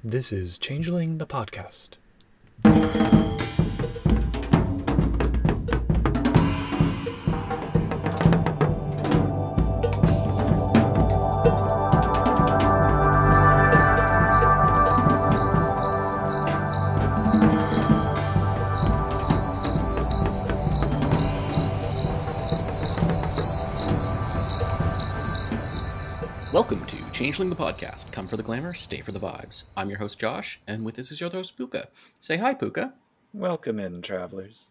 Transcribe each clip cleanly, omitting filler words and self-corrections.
This is Changeling the podcast. Welcome to Changeling the podcast. Come for the glamour, stay for the vibes. I'm your host Josh, and with this is your host Puka. Say hi, Puka. Welcome in, travelers.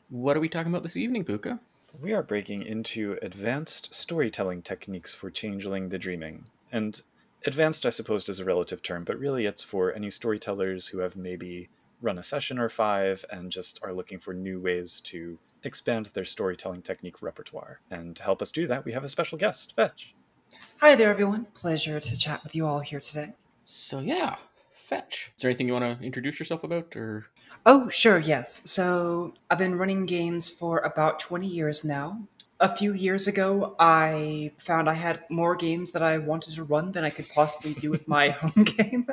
What are we talking about this evening, Puka? We are breaking into advanced storytelling techniques for Changeling the DMing. And advanced, I suppose, is a relative term, but really it's for any storytellers who have maybe run a session or 5 and just are looking for new ways to expand their storytelling technique repertoire. And to help us do that, we have a special guest, Fetch. Hi there, everyone. Pleasure to chat with you all here today. So yeah, Fetch. Is there anything you want to introduce yourself about, or? Oh, sure, yes. So I've been running games for about 20 years now. A few years ago, I found I had more games that I wanted to run than I could possibly do with my home game.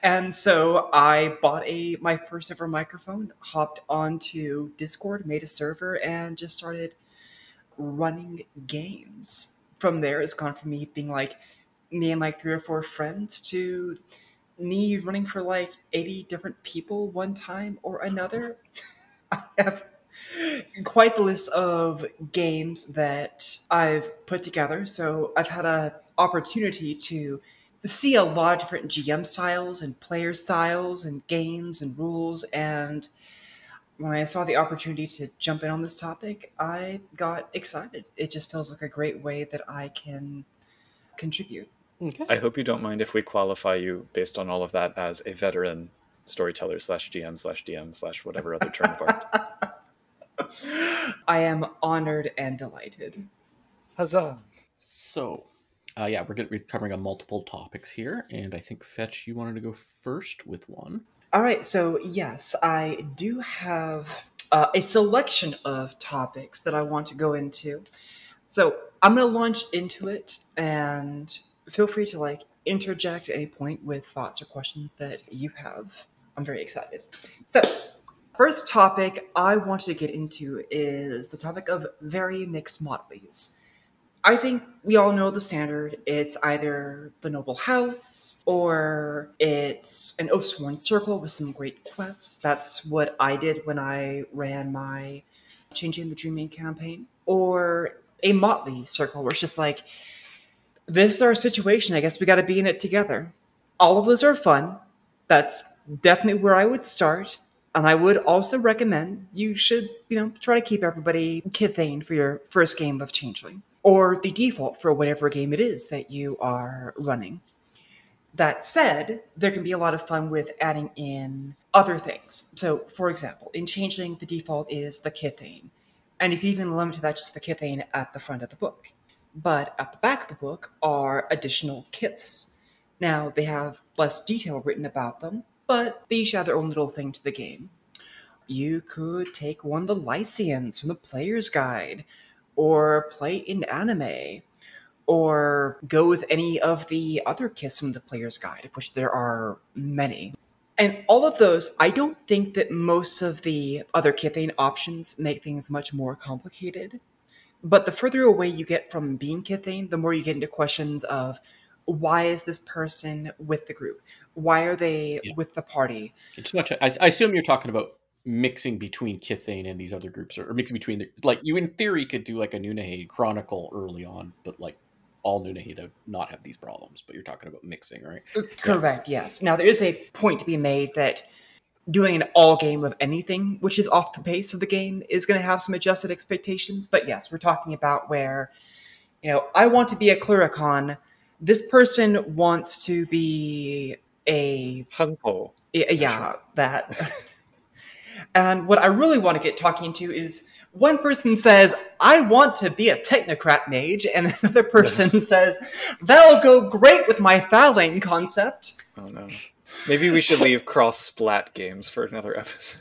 And so I bought my first ever microphone, hopped onto Discord, made a server, and just started running games. From there, it's gone from me being like me and like 3 or 4 friends to me running for like 80 different people one time or another. I have quite the list of games that I've put together. So I've had an opportunity to see a lot of different GM styles and player styles and games and rules. And when I saw the opportunity to jump in on this topic, I got excited. It just feels like a great way that I can contribute. Okay. I hope you don't mind if we qualify you based on all of that as a veteran storyteller /GM/DM/ whatever other term of art. I am honored and delighted. Huzzah! So, yeah, we're going to be covering on multiple topics here, and I think Fetch, you wanted to go first with one. All right, so yes, I do have a selection of topics that I want to go into. So I'm going to launch into it, and feel free to like interject at any point with thoughts or questions that you have. I'm very excited. So first topic I wanted to get into is the topic of very mixed motley's. I think we all know the standard. It's either the noble house or it's an oath-sworn circle with some great quests. That's what I did when I ran my Changing the DMing campaign. Or a motley circle where it's just like, this is our situation. I guess we got to be in it together. All of those are fun. That's definitely where I would start. And I would also recommend you should, try to keep everybody kithane for your first game of Changeling, or the default for whatever game it is that you are running. That said, there can be a lot of fun with adding in other things. So, for example, in Changeling, the default is the kithane. And you can even limit that just the kithane at the front of the book. But at the back of the book are additional kiths. Now, they have less detail written about them, but they each add their own little thing to the game. You could take one of the Lycians from the Player's Guide, or play in anime, or go with any of the other kiths from the Player's Guide, of which there are many. And all of those, I don't think that most of the other kithane options make things much more complicated. But the further away you get from being kithane, the more you get into questions of, why is this person with the group? Why are they with the party? It's much. I assume you're talking about mixing between kithane and these other groups, or mixing between like you in theory could do like a Nunahe Chronicle early on, but like all Nunahe that would not have these problems. But you're talking about mixing, right? Correct. Yes. Now there is a point to be made that doing an all game of anything, which is off the pace of the game, is going to have some adjusted expectations. But yes, we're talking about where, I want to be a Cluricon. This person wants to be a Hunpo. Yeah, that. And what I really want to get talking into is one person says, I want to be a technocrat mage, and another person says, that'll go great with my Thalane concept. Oh no. Maybe we should leave cross-splat games for another episode.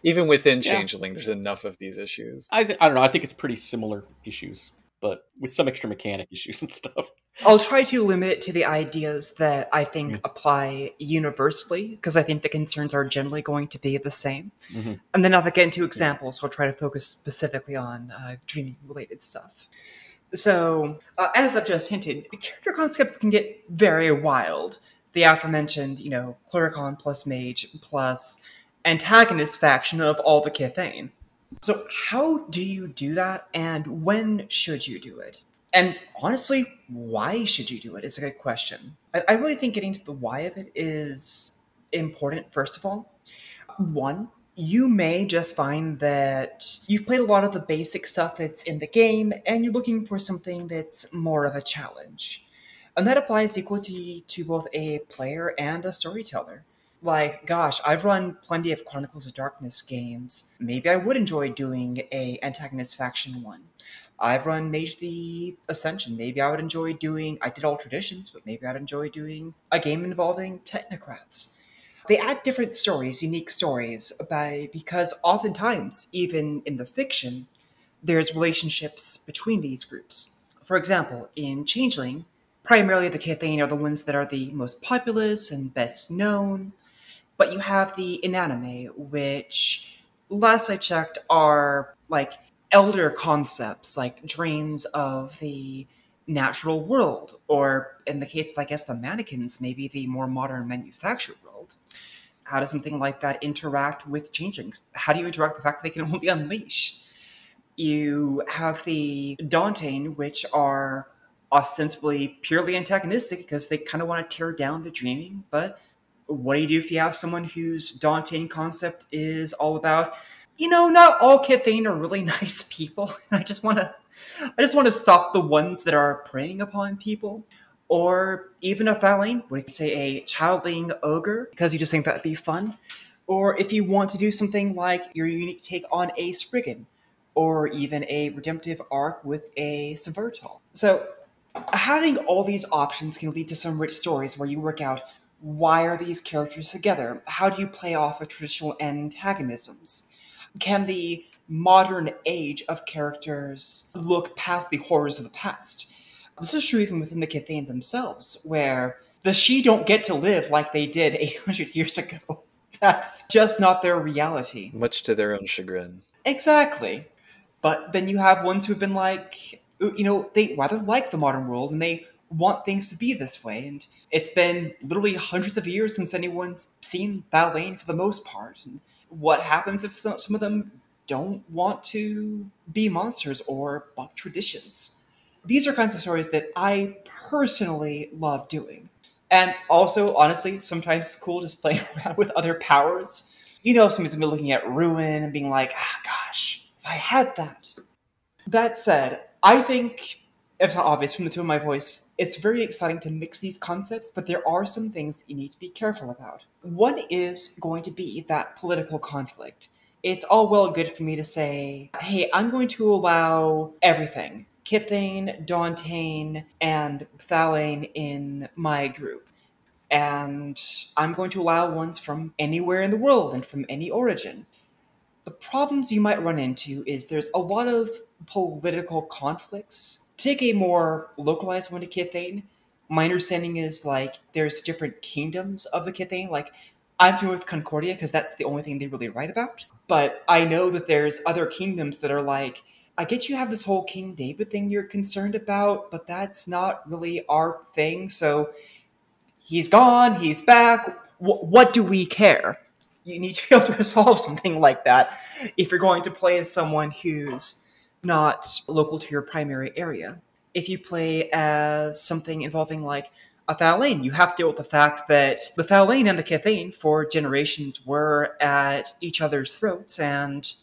Even within Changeling, there's enough of these issues. I don't know. I think it's pretty similar issues, but with some extra mechanic issues and stuff. I'll try to limit it to the ideas that I think apply universally, because I think the concerns are generally going to be the same. Mm-hmm. And then I'll get into examples, so I'll try to focus specifically on dreaming-related stuff. So, as I've just hinted, the character concepts can get very wild. The aforementioned, Clericon plus Mage plus antagonist faction of all the Kithane. So, how do you do that, and when should you do it? And honestly, why should you do it is a good question. I really think getting to the why of it is important, first of all. One, you may just find that you've played a lot of the basic stuff that's in the game, and you're looking for something that's more of a challenge. And that applies equally to both a player and a storyteller. Like, gosh, I've run plenty of Chronicles of Darkness games. Maybe I would enjoy doing a antagonist faction one. I've run Mage the Ascension. Maybe I would enjoy doing... I did all traditions, but maybe I'd enjoy doing a game involving technocrats. They add different stories, unique stories, because oftentimes, even in the fiction, there's relationships between these groups. For example, in Changeling, primarily the Kithane are the ones that are the most populous and best known, but you have the Inanime, which, last I checked, are like elder concepts, like dreams of the natural world, or in the case of, I guess, the mannequins, maybe the more modern manufactured world. How does something like that interact with changelings? How do you interact with the fact that they can only unleash? You have the Daunting, which are ostensibly purely antagonistic because they kind of want to tear down the dreaming, but what do you do if you have someone whose Daunting concept is all about, not all Kithane are really nice people. I just want to stop the ones that are preying upon people. Or even a Thaline, what if you say a Childling Ogre, because you just think that'd be fun. Or if you want to do something like your unique take on a Spriggan, or even a redemptive arc with a Subvertal. So having all these options can lead to some rich stories where you work out, why are these characters together? How do you play off of traditional antagonisms? Can the modern age of characters look past the horrors of the past? This is true even within the Kithane themselves, where the Shi don't get to live like they did 800 years ago. That's just not their reality. Much to their own chagrin. Exactly. But then you have ones who've been like, they rather like the modern world, and they want things to be this way. And it's been literally hundreds of years since anyone's seen Thaline for the most part. And what happens if some of them don't want to be monsters or buck traditions? These are kinds of stories that I personally love doing. And also, honestly, sometimes it's cool just playing around with other powers. Somebody's going to be looking at Ruin and being like, gosh, if I had that. That said, I think, if it's not obvious from the tone of my voice, it's very exciting to mix these concepts, but there are some things that you need to be careful about. One is going to be that political conflict. It's all well and good for me to say, hey, I'm going to allow everything. Kithane, Dauntain, and Thaline in my group. And I'm going to allow ones from anywhere in the world and from any origin. The problems you might run into is there's a lot of political conflicts. Take a more localized one to Kithane. My understanding is, there's different kingdoms of the Kithane. I'm familiar with Concordia because that's the only thing they really write about. But I know that there's other kingdoms that are like, I get you have this whole King David thing you're concerned about, but that's not really our thing. So he's gone, he's back. What do we care? You need to be able to resolve something like that if you're going to play as someone who's not local to your primary area. If you play as something involving a Thaline, you have to deal with the fact that the Thaline and the Kithane for generations were at each other's throats, and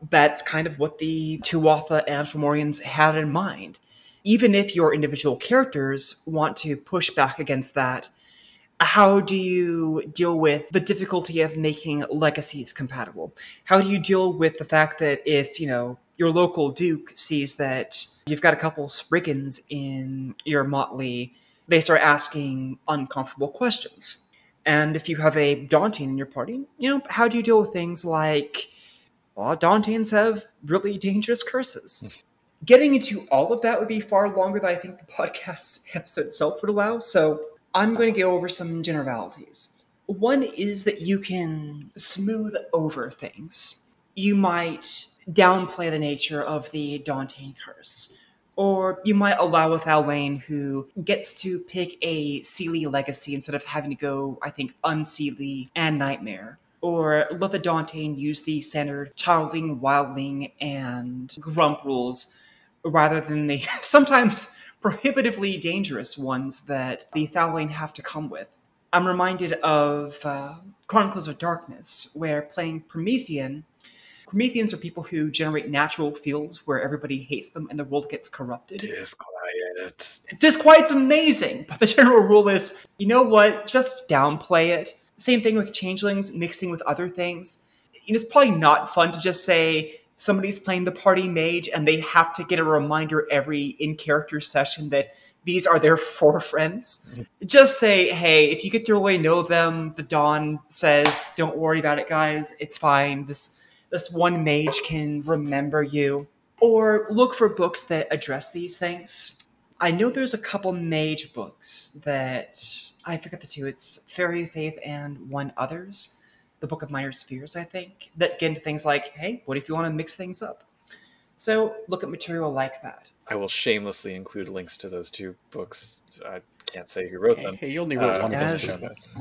that's kind of what the Tuatha and Fomorians had in mind. Even if your individual characters want to push back against that, how do you deal with the difficulty of making legacies compatible? How do you deal with the fact that if, your local duke sees that you've got a couple Spriggans in your motley, they start asking uncomfortable questions? And if you have a Daunting in your party, how do you deal with things like, Dauntings have really dangerous curses? Getting into all of that would be far longer than I think the podcast episode itself would allow, so I'm going to go over some generalities. One is that you can smooth over things. You might downplay the nature of the Daunting Curse. Or you might allow a Thalain who gets to pick a Seelie legacy instead of having to go, I think, Unseelie and Nightmare. Or let the Daunting use the standard Childling, Wildling, and Grump rules rather than the sometimes prohibitively dangerous ones that the Thalain have to come with. I'm reminded of Chronicles of Darkness, where playing Prometheans are people who generate natural fields where everybody hates them and the world gets corrupted. Disquiet. Disquiet's amazing, but the general rule is, you know what, just downplay it. Same thing with changelings mixing with other things. It's probably not fun to just say somebody's playing the party mage and they have to get a reminder every in-character session that these are their 4 friends. Just say, hey, if you get to really know them, the Dawn says, don't worry about it, guys. It's fine. This one mage can remember you. Or look for books that address these things. I know there's a couple mage books that, I forget the two, it's Fairy Faith and One Others, the Book of Minor Spheres, I think, that get into things like, hey, what if you want to mix things up? So look at material like that. I will shamelessly include links to those 2 books. I can't say who wrote them. Hey, you only wrote one of those as- show notes.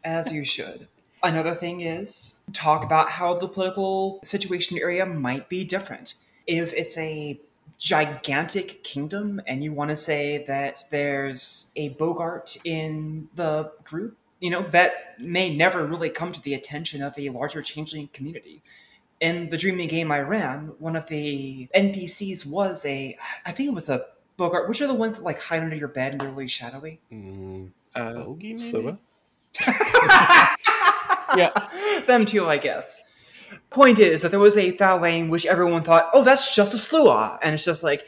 As you should. Another thing is talk about how the political situation area might be different. If it's a gigantic kingdom and you want to say that there's a Bogart in the group, that may never really come to the attention of a larger changeling community. In the Dreaming game I ran, one of the NPCs was I think it was a Bogart. Which are the ones that like hide under your bed and they're really shadowy? Bogey, maybe? Slua? Yeah. Them too, I guess. Point is that there was a Thalain which everyone thought, oh, that's just a Slua. And it's just like,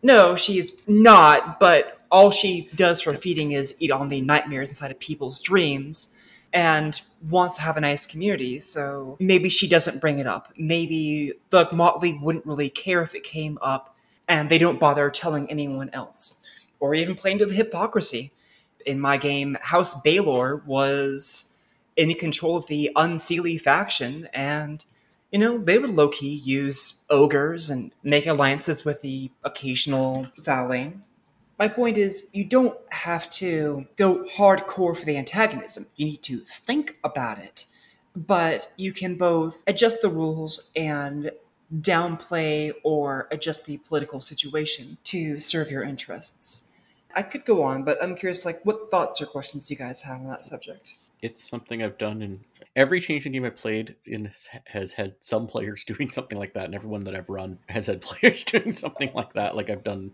no, she's not, but all she does for feeding is eat on the nightmares inside of people's dreams and wants to have a nice community, so maybe she doesn't bring it up. Maybe the Motley wouldn't really care if it came up and they don't bother telling anyone else. Or even playing to the hypocrisy. In my game, House Baelor was in control of the Unseelie faction, and they would low-key use ogres and make alliances with the occasional Thalain. My point is, you don't have to go hardcore for the antagonism. You need to think about it. But you can both adjust the rules and downplay or adjust the political situation to serve your interests. I could go on, but I'm curious, what thoughts or questions do you guys have on that subject? It's something I've done in every Changeling game I've played in has had some players doing something like that, and everyone that I've run has had players doing something like that. Like I've done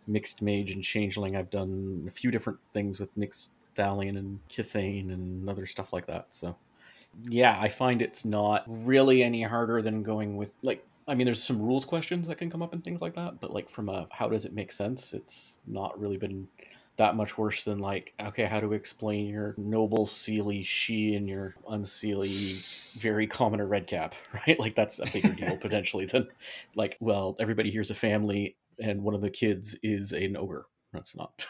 mixed mage and changeling. I've done a few different things with mixed Thalian and Kithane and other stuff like that. So yeah, I find it's not really any harder than going with there's some rules questions that can come up and things like that, but from a how does it make sense, it's not really been that much worse than okay, how to explain your noble Seelie she and your unseelie very commoner red cap, right? That's a bigger deal potentially than everybody here's a family and one of the kids is an ogre. That's not.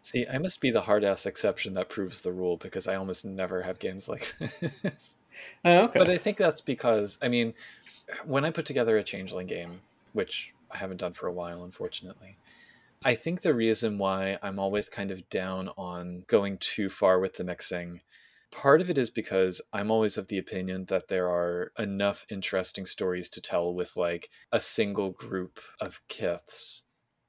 See, I must be the hard-ass exception that proves the rule, because I almost never have games like this. Okay. But I think that's because, when I put together a Changeling game, which I haven't done for a while, unfortunately, I think the reason why I'm always kind of down on going too far with the mixing, part of it is because I'm always of the opinion that there are enough interesting stories to tell with a single group of kiths.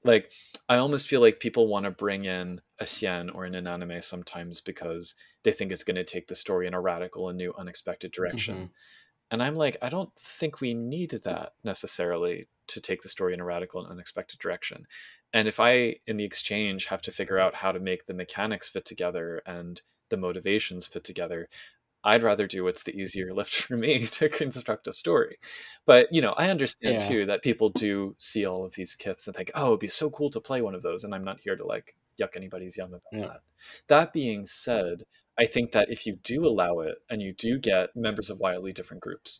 I almost feel like people want to bring in a Xian or an Inanime sometimes because they think it's going to take the story in a radical and new unexpected direction. Mm-hmm. And I'm I don't think we need that necessarily to take the story in a radical and unexpected direction. And if I, in the exchange, have to figure out how to make the mechanics fit together and the motivations fit together, I'd rather do what's the easier lift for me to construct a story. But, I understand too that people do see all of these kiths and think, oh, it'd be so cool to play one of those. And I'm not here to yuck anybody's yum about that. That being said, I think that if you do allow it and you do get members of wildly different groups,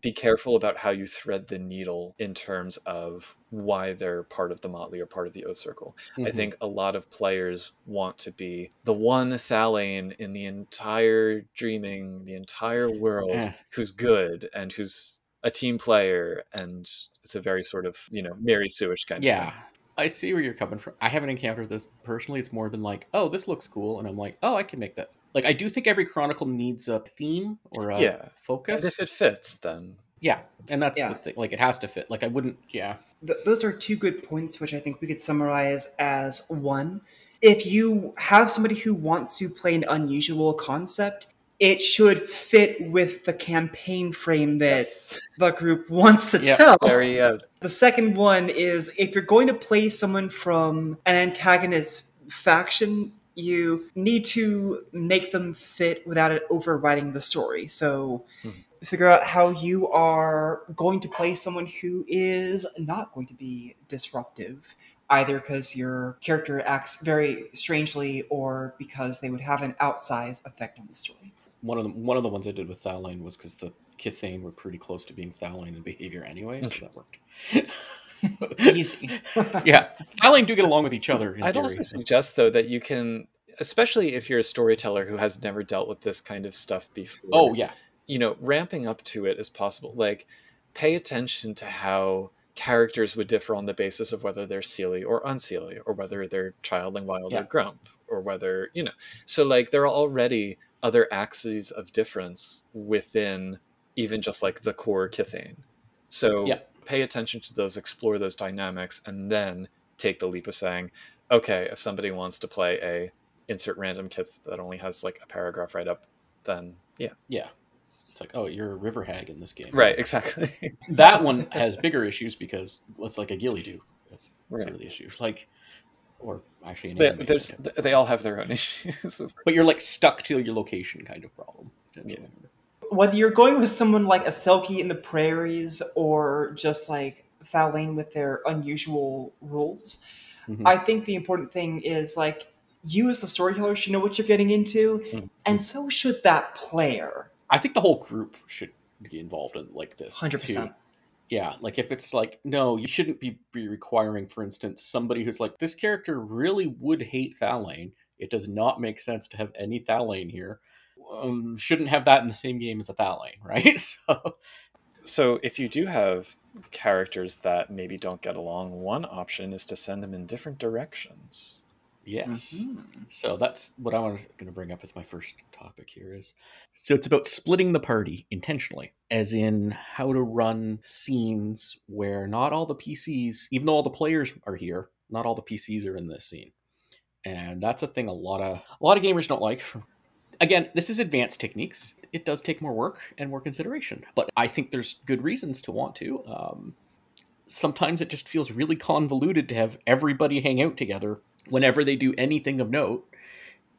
be careful about how you thread the needle in terms of why they're part of the Motley or part of the O Circle. I think a lot of players want to be the one Thalane in the entire Dreaming, the entire world, who's good and who's a team player, and it's a very sort of, Mary Sue-ish kind of thing. I see where you're coming from. I haven't encountered this personally. It's more been like, oh, this looks cool, and I'm like, oh, I can make that. Like, I do think every chronicle needs a theme or a focus. And if it fits, then and that's the thing. Like, it has to fit. Like, I wouldn't. Those are two good points, which I think we could summarize as one. If you have somebody who wants to play an unusual concept, it should fit with the campaign frame that the group wants to tell. The second one is, if you're going to play someone from an antagonist faction, you need to make them fit without it overriding the story. So figure out how you are going to play someone who is not going to be disruptive, either because your character acts very strangely or because they would have an outsized effect on the story. One of the ones I did with Thalane was because the Kithane were pretty close to being Thalane in behavior anyway, so that worked. Easy. Thalane do get along with each other. I'd also suggest, though, that you can, especially if you're a storyteller who has never dealt with this kind of stuff before. Ramping up to it is possible. Like, pay attention to how characters would differ on the basis of whether they're Seelie or unseelie, or whether they're Childling, Wild, or Grump, or whether, So, like, there are already other axes of difference within even just, like, the core Kithane. So pay attention to those, explore those dynamics, and then take the leap of saying, okay, if somebody wants to play a insert random Kith that only has, like, a paragraph right up, then it's like, oh, you're a river hag in this game. Right, exactly. That one has bigger issues because it's like a ghillie do. That's sort of the issue. Like, or actually, they all have their own issues. But you're like stuck to your location kind of problem. Whether you're going with someone like a Selkie in the prairies or just like Thalane with their unusual rules, I think the important thing is, like, you as the storyteller should know what you're getting into, and so should that player. I think the whole group should be involved in like this. 100%. Too. Yeah, like if it's like, no, you shouldn't be requiring, for instance, somebody who's like, this character really would hate Thalane. It does not make sense to have any Thalane here. Shouldn't have that in the same game as a Thalane, right? So if you do have characters that maybe don't get along, one option is to send them in different directions. Yes. So that's what I was going to bring up as my first topic here is, so it's about splitting the party intentionally, as in how to run scenes where not all the PCs, even though all the players are here, not all the PCs are in this scene. And that's a thing a lot of gamers don't like. Again, this is advanced techniques. It does take more work and more consideration, but I think there's good reasons to want to. Sometimes it just feels really convoluted to have everybody hang out together whenever they do anything of note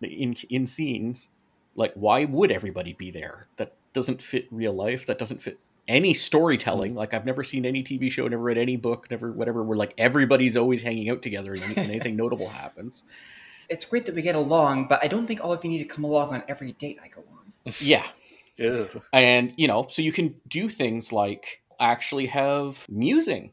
in scenes. Like, why would everybody be there? That doesn't fit real life. That doesn't fit any storytelling. Like, I've never seen any TV show, never read any book, never whatever, where like everybody's always hanging out together and anything notable happens. It's great that we get along, but I don't think all of you need to come along on every date I go on. Yeah. And, so you can do things like actually have musing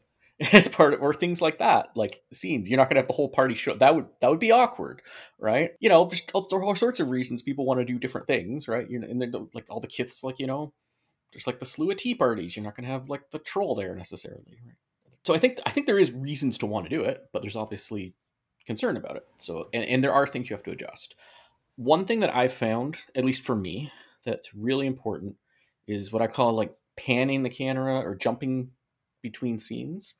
as part of, or things like that, like scenes. You're not going to have the whole party show. That would be awkward, right? There's all sorts of reasons people want to do different things, right? And like all the kiths, like, there's like the slew of tea parties. You're not going to have like the troll there necessarily, right? So I think there is reasons to want to do it, but there's obviously concern about it. So, and there are things you have to adjust. One thing that I've found, at least for me, that's really important is what I call like panning the camera or jumping between scenes.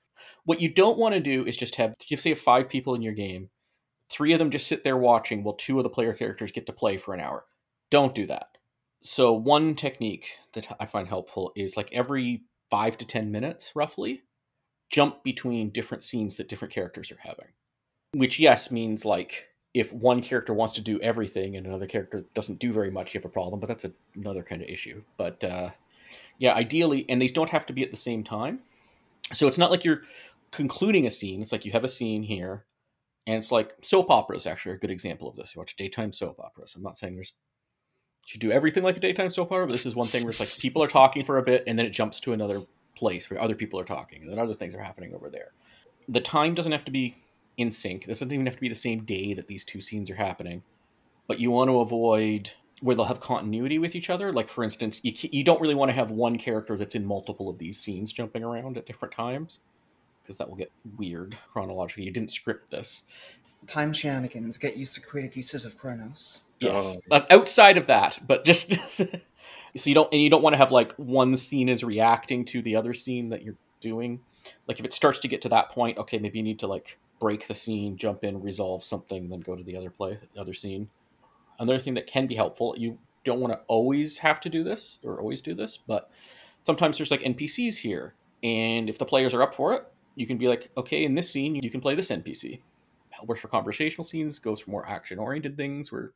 What you don't want to do is just have 5 people in your game, 3 of them just sit there watching while 2 of the player characters get to play for an hour. Don't do that. So one technique that I find helpful is like every 5 to 10 minutes, roughly, jump between different scenes that different characters are having. Which, yes, means like if one character wants to do everything and another character doesn't do very much, you have a problem, but that's another kind of issue. But ideally, and these don't have to be at the same time. So it's not like you're concluding a scene. It's like you have a scene here, and it's like soap operas actually are a good example of this. You watch daytime soap operas. I'm not saying there's should do everything like a daytime soap opera, but this is one thing where it's like people are talking for a bit and then it jumps to another place where other people are talking and then other things are happening over there. The time doesn't have to be in sync. This doesn't even have to be the same day that these two scenes are happening, but you want to avoid where they'll have continuity with each other. Like, for instance, you don't really want to have one character that's in multiple of these scenes jumping around at different times, because that will get weird chronologically. You didn't script this. Time shenanigans. Get used to creative uses of Chronos. Yes. Outside of that, but just so you don't want to have like one scene is reacting to the other scene that you're doing. Like if it starts to get to that point, okay, maybe you need to like break the scene, jump in, resolve something, then go to the other scene. Another thing that can be helpful, you don't want to always have to do this or always do this, but sometimes there's like NPCs here, and if the players are up for it, you can be like, okay, in this scene you can play this NPC. Works for conversational scenes, goes for more action-oriented things, where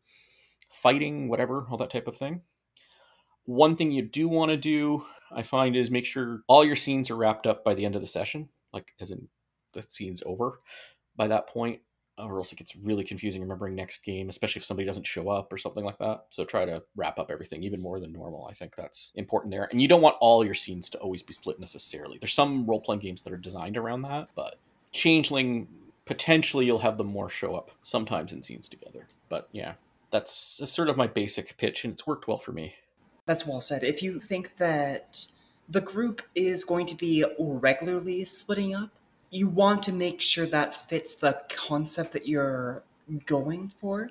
fighting, whatever, all that type of thing. One thing you do want to do, I find, is make sure all your scenes are wrapped up by the end of the session, like as in the scene's over by that point, or else it gets really confusing remembering next game, especially if somebody doesn't show up or something like that. So try to wrap up everything even more than normal. I think that's important there. And you don't want all your scenes to always be split necessarily. There's some role-playing games that are designed around that, but Changeling, potentially you'll have them more show up sometimes in scenes together. But yeah, that's sort of my basic pitch, and it's worked well for me. That's well said. If you think that the group is going to be regularly splitting up, you want to make sure that fits the concept that you're going for.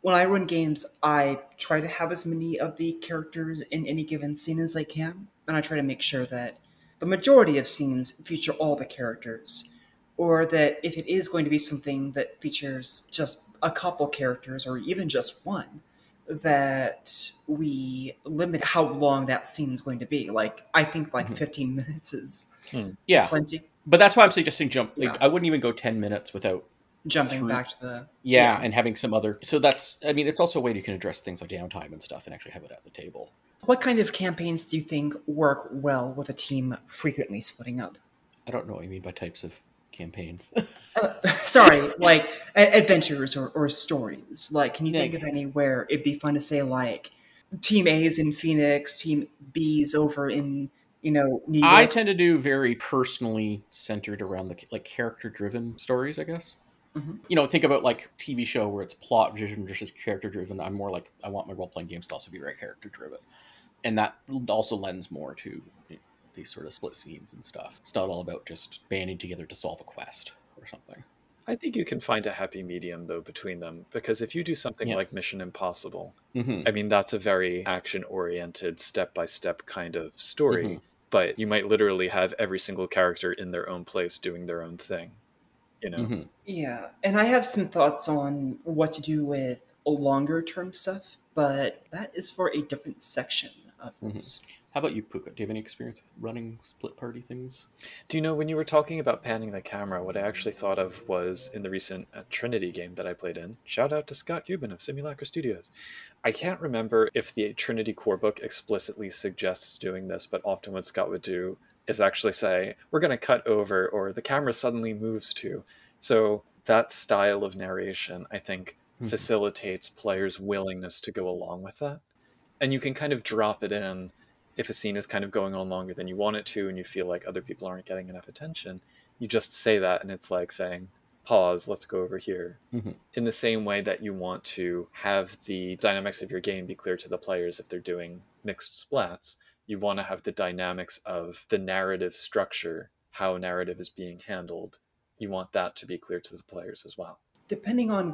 When I run games, I try to have as many of the characters in any given scene as I can, and I try to make sure that the majority of scenes feature all the characters, or that if it is going to be something that features just a couple characters, or even just one, that we limit how long that scene is going to be. Like, I think 15 minutes is plenty. But that's why I'm suggesting jump. Yeah. I wouldn't even go 10 minutes without jumping back to the... Yeah, and having some other... So that's... I mean, it's also a way you can address things like downtime and stuff and actually have it at the table. What kind of campaigns do you think work well with a team frequently splitting up? I don't know what you mean by types of campaigns. Sorry, like adventures or stories. Like, can you think of any where it'd be fun to say, like, Team A's in Phoenix, Team B's over in, New York? I tend to do very personally centered around the character-driven stories, I guess. Mm-hmm. Think about like TV show where it's plot-driven versus character-driven. I'm more like, I want my role-playing games to also be very character-driven. And that also lends more to these sort of split scenes and stuff. It's not all about just banding together to solve a quest or something. I think you can find a happy medium, though, between them. Because if you do something like Mission Impossible, I mean, that's a very action-oriented, step-by-step kind of story. But you might literally have every single character in their own place doing their own thing, Yeah, and I have some thoughts on what to do with longer-term stuff, but that is for a different section of this. How about you, Puka? Do you have any experience with running split party things? Do you know, when you were talking about panning the camera, what I actually thought of was in the recent Trinity game that I played in. Shout out to Scott Cuban of Simulacra Studios. I can't remember if the Trinity core book explicitly suggests doing this, but often what Scott would do is actually say, we're going to cut over, or the camera suddenly moves to. So that style of narration, I think, facilitates players' willingness to go along with that. And you can kind of drop it in if a scene is kind of going on longer than you want it to and you feel like other people aren't getting enough attention. You just say that, and it's like saying, pause, let's go over here. In the same way that you want to have the dynamics of your game be clear to the players if they're doing mixed splats, you want to have the dynamics of the narrative structure, how narrative is being handled. You want that to be clear to the players as well. Depending on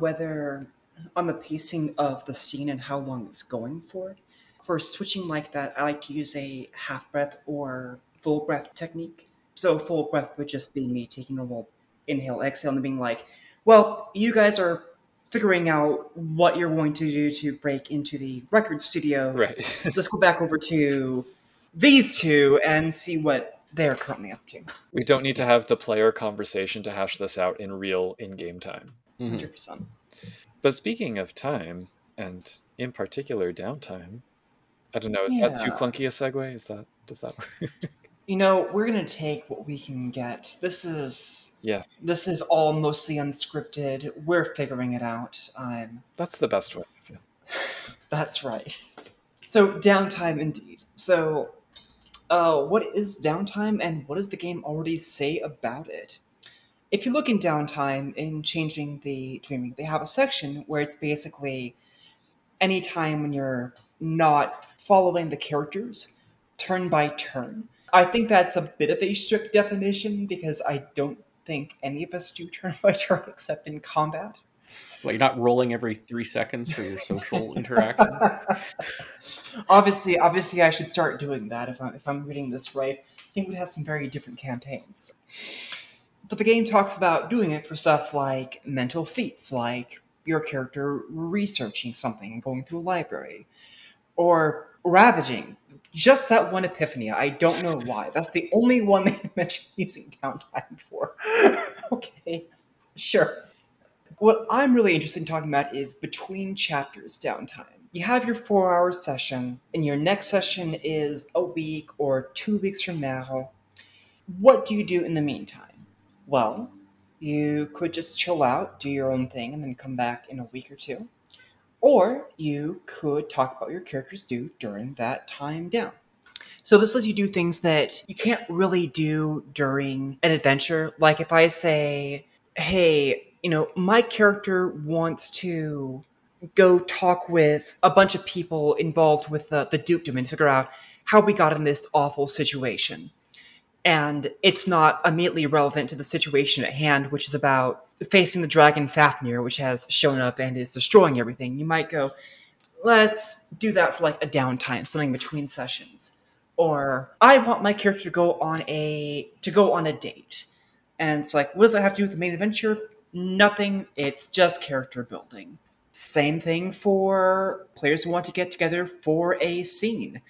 on the pacing of the scene and how long it's going for switching like that, I like to use a half breath or full breath technique. So full breath would just be me taking a normal inhale, exhale, and being like, well, you guys are figuring out what you're going to do to break into the record studio. Right. Let's go back over to these two and see what they're currently up to. We don't need to have the player conversation to hash this out in real in-game time. 100%. But speaking of time, and in particular downtime, I don't know, is that too clunky a segue? Does that work? We're going to take what we can get. This is all mostly unscripted. We're figuring it out. That's the best way, I feel. That's right. So downtime indeed. So what is downtime and what does the game already say about it? If you look in downtime in Changing the Dreaming, they have a section where it's basically any time when you're not following the characters turn by turn. I think that's a bit of a strict definition because I don't think any of us do turn by turn except in combat. Well, you're not rolling every 3 seconds for your social interactions. Obviously, I should start doing that if I'm reading this right. I think it has some very different campaigns. But the game talks about doing it for stuff like mental feats, like your character researching something and going through a library, or ravaging. Just that one epiphany. I don't know why. That's the only one they mentioned using downtime for. Okay, sure. What I'm really interested in talking about is between chapters downtime. You have your 4-hour session, and your next session is a week or 2 weeks from now. What do you do in the meantime? Well, you could just chill out, do your own thing, and then come back in a week or two. Or you could talk about what your characters do during that time down. So this lets you do things that you can't really do during an adventure. Like if I say, hey, my character wants to go talk with a bunch of people involved with the dukedom and figure out how we got in this awful situation. And it's not immediately relevant to the situation at hand, which is about facing the dragon Fafnir, which has shown up and is destroying everything. You might go, let's do that for like a downtime, something between sessions. Or I want my character to go on a date. And it's like, what does that have to do with the main adventure? Nothing. It's just character building. Same thing for players who want to get together for a scene.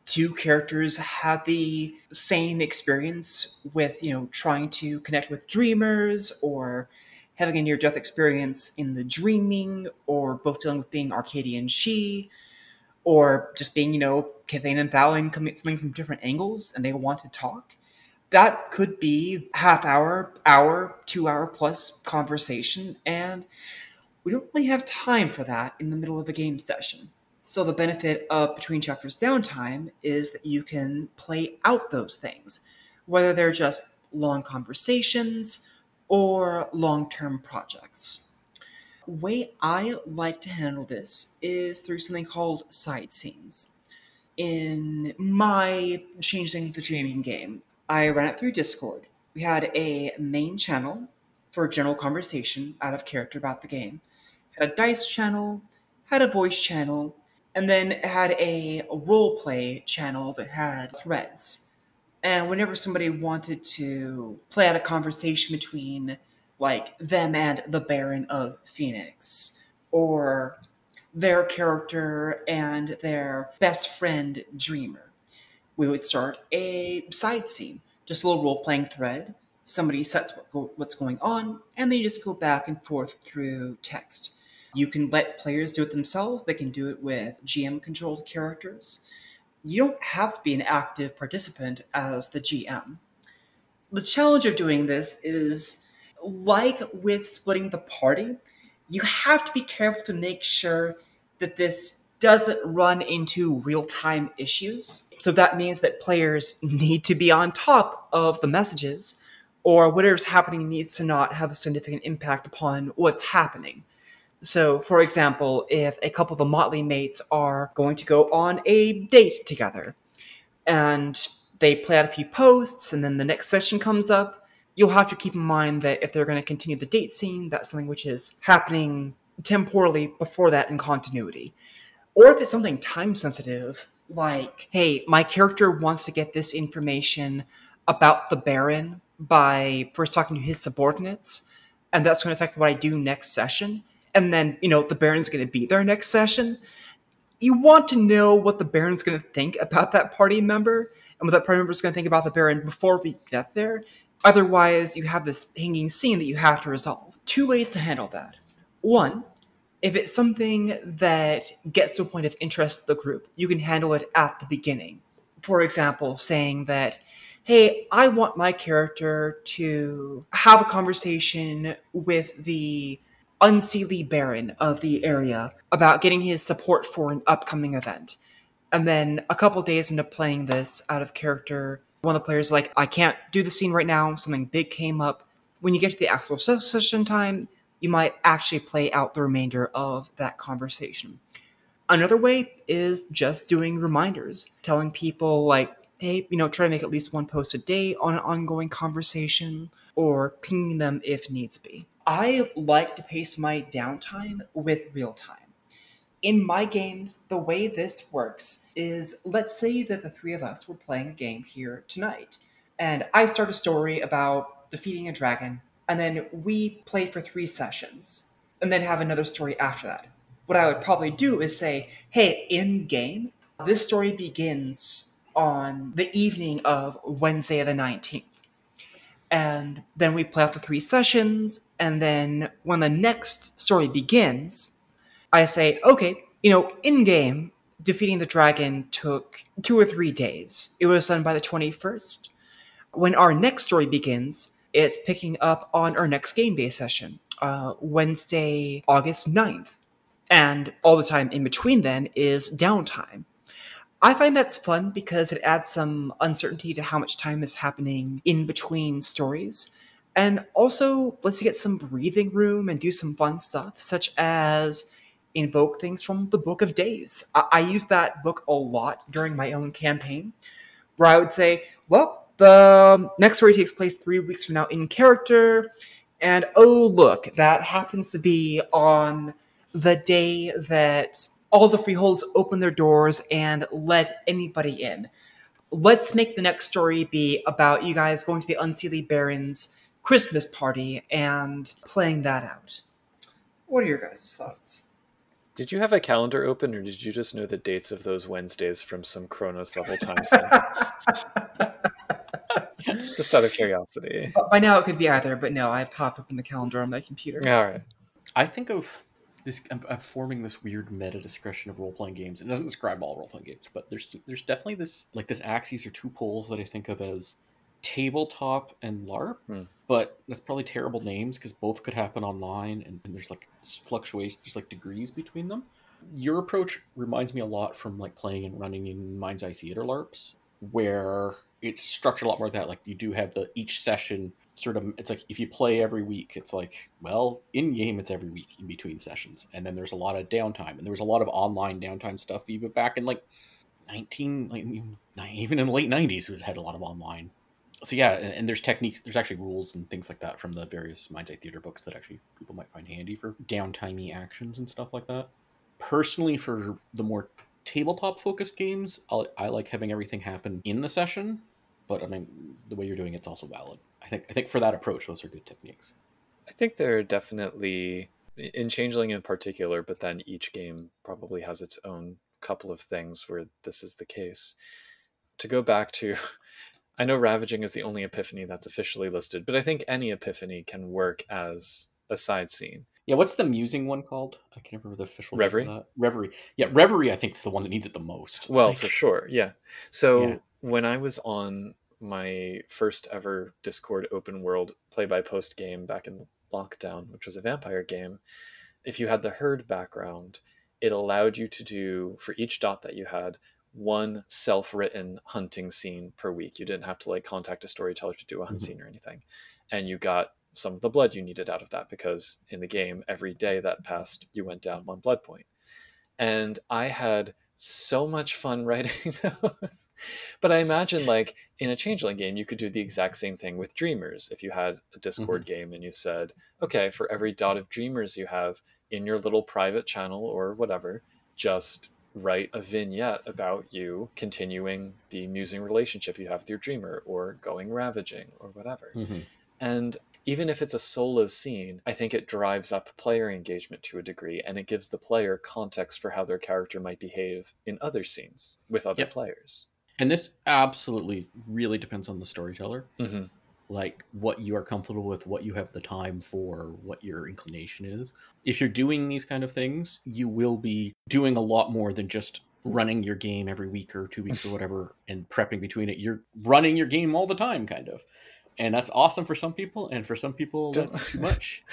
2 characters had the same experience with, trying to connect with dreamers, or having a near-death experience in the dreaming, or both dealing with being Arcadian she, or just being, Kithane and Thalin coming from different angles, and they want to talk. That could be half-hour, 2-hour plus conversation, and we don't really have time for that in the middle of a game session. So the benefit of between chapters downtime is that you can play out those things, whether they're just long conversations or long-term projects. The way I like to handle this is through something called side scenes. In my Changeling the Dreaming game, I ran it through Discord. We had a main channel for general conversation out of character about the game, had a dice channel, had a voice channel, and then had a roleplay channel that had threads. And whenever somebody wanted to play out a conversation between, like, them and the Baron of Phoenix, or their character and their best friend Dreamer, we would start a side scene, just a little role-playing thread. Somebody sets what's going on, and they just go back and forth through text. You can let players do it themselves. They can do it with GM-controlled characters. You don't have to be an active participant as the GM. The challenge of doing this is, like with splitting the party, you have to be careful to make sure that this doesn't run into real-time issues. So that means that players need to be on top of the messages, or whatever's happening needs to not have a significant impact upon what's happening. So, for example, if a couple of the Motley mates are going to go on a date together, and they play out a few posts, and then the next session comes up, you'll have to keep in mind that if they're going to continue the date scene, that's something which is happening temporally before that in continuity. Or if it's something time-sensitive, like, hey, my character wants to get this information about the Baron by first talking to his subordinates, and that's going to affect what I do next session, and then, the Baron's going to be there next session, you want to know what the Baron's going to think about that party member, and what that party member is going to think about the Baron before we get there. Otherwise, you have this hanging scene that you have to resolve. 2 ways to handle that. 1, if it's something that gets to a point of interest to the group, you can handle it at the beginning. For example, saying that, hey, I want my character to have a conversation with the unseelie Baron of the area about getting his support for an upcoming event. And then a couple days into playing this out of character, one of the players is like, I can't do the scene right now, something big came up. When you get to the actual session time, you might actually play out the remainder of that conversation. Another way is just doing reminders, telling people like, hey, try to make at least one post a day on an ongoing conversation, or pinging them if needs be. I like to pace my downtime with real time. In my games, the way this works is, let's say that the three of us were playing a game here tonight, and I start a story about defeating a dragon, and then we play for 3 sessions, and then have another story after that. What I would probably do is say, hey, in game, this story begins on the evening of Wednesday the 19th. And then we play out the 3 sessions, and then when the next story begins, I say, okay, in game, defeating the dragon took 2 or 3 days. It was done by the 21st. When our next story begins, it's picking up on our next game day session, Wednesday, August 9th. And all the time in between then is downtime. I find that's fun because it adds some uncertainty to how much time is happening in between stories. And also lets you get some breathing room and do some fun stuff, such as invoke things from the Book of Days. I use that book a lot during my own campaign, where I would say, well, the next story takes place 3 weeks from now in character, and oh look, that happens to be on the day that all the freeholds open their doors and let anybody in. Let's make the next story be about you guys going to the Unseelie Baron's Christmas party and playing that out. What are your guys' thoughts? Did you have a calendar open, or did you just know the dates of those Wednesdays from some Chronos level timestamps? Just out of curiosity. By now it could be either, but no, I popped up in the calendar on my computer. All right. I think of this. I'm forming this weird meta discussion of role-playing games. It doesn't describe all role-playing games, but there's definitely this axis or 2 poles that I think of as tabletop and LARP. But that's probably terrible names because both could happen online, and there's like fluctuations, there's like degrees between them. Your approach reminds me a lot from like playing and running in Mind's Eye Theater LARPs, where it's structured a lot more that like you do have each session sort of, it's like if you play every week, it's like, well, in game it's every week in between sessions, and then there's a lot of downtime, and there was a lot of online downtime stuff even back in even in the late 90s it had a lot of online. So yeah, and there's techniques, there's actually rules and things like that from the various Mind's Eye Theater books that actually people might find handy for downtimey actions and stuff like that. Personally, for the more tabletop focused games, I like having everything happen in the session, but I mean, the way you're doing it's also valid. I think for that approach, those are good techniques. I think they're definitely, in Changeling in particular, but then each game probably has its own couple of things where this is the case. To go back to, I know Ravaging is the only epiphany that's officially listed, but I think any epiphany can work as a side scene. Yeah, what's the musing one called? I can't remember the official Reverie? name of that. Reverie. Yeah, Reverie I think is the one that needs it the most. Well, for sure, yeah. So when I was on my first ever Discord open world play-by-post game back in lockdown, which was a vampire game, if you had the herd background, it allowed you to do, for each dot that you had, one self-written hunting scene per week. You didn't have to contact a storyteller to do a hunt scene or anything. And you got some of the blood you needed out of that, because in the game, every day that passed, you went down 1 blood point. And I had so much fun writing those. But I imagine in a Changeling game, you could do the exact same thing with Dreamers. If you had a Discord game and you said, okay, for every dot of Dreamers you have in your little private channel or whatever, just write a vignette about you continuing the musing relationship you have with your dreamer, or going ravaging or whatever. And even if it's a solo scene, I think it drives up player engagement to a degree, and it gives the player context for how their character might behave in other scenes with other players. And this absolutely really depends on the storyteller. Like what you are comfortable with, what you have the time for, what your inclination is. If you're doing these kind of things, you will be doing a lot more than just running your game every week or 2 weeks or whatever and prepping between it. You're running your game all the time, kind of. And that's awesome for some people, and for some people that's too much.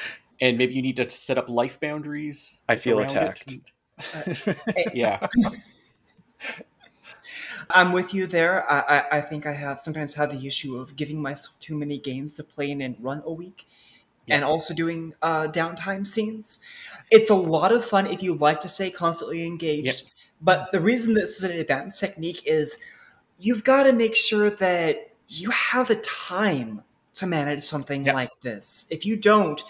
And maybe you need to set up life boundaries. I feel attacked. Yeah. I'm with you there. I think I have sometimes had the issue of giving myself too many games to play in and run a week, and also doing downtime scenes. It's a lot of fun if you like to stay constantly engaged. But the reason this is an advanced technique is you've got to make sure that you have the time to manage something like this. If you don't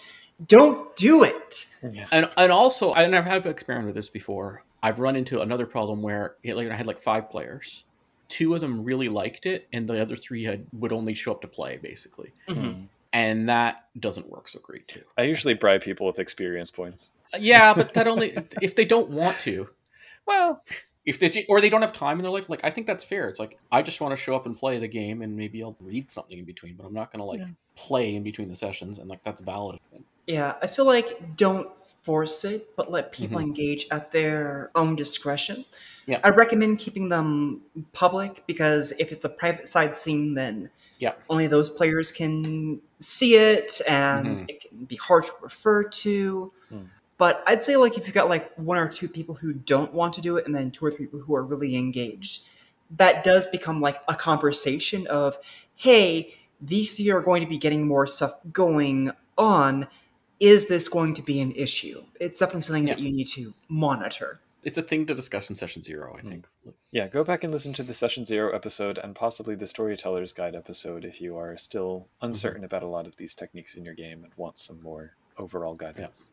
do it. Yeah. And also, and I've had experimented with this before. I've run into another problem where I had like 5 players. 2 of them really liked it, and the other 3 would only show up to play, basically. Mm-hmm. And that doesn't work so great, too. I usually bribe people with experience points. Yeah, but that only if they don't want to. Well, If they don't have time in their life, like, I think that's fair. It's like, I just want to show up and play the game, and maybe I'll read something in between, but I'm not going to play in between the sessions, and like that's valid. Yeah, I feel like don't force it, but let people engage at their own discretion. Yeah. I recommend keeping them public, because if it's a private side scene, then only those players can see it, and it can be hard to refer to. But I'd say, like, if you've got like 1 or 2 people who don't want to do it, and then 2 or 3 people who are really engaged, that does become like a conversation of, hey, these 3 are going to be getting more stuff going on. Is this going to be an issue? It's definitely something that you need to monitor. It's a thing to discuss in session 0, I think. Yeah, go back and listen to the session 0 episode and possibly the Storyteller's Guide episode if you are still uncertain about a lot of these techniques in your game and want some more overall guidance.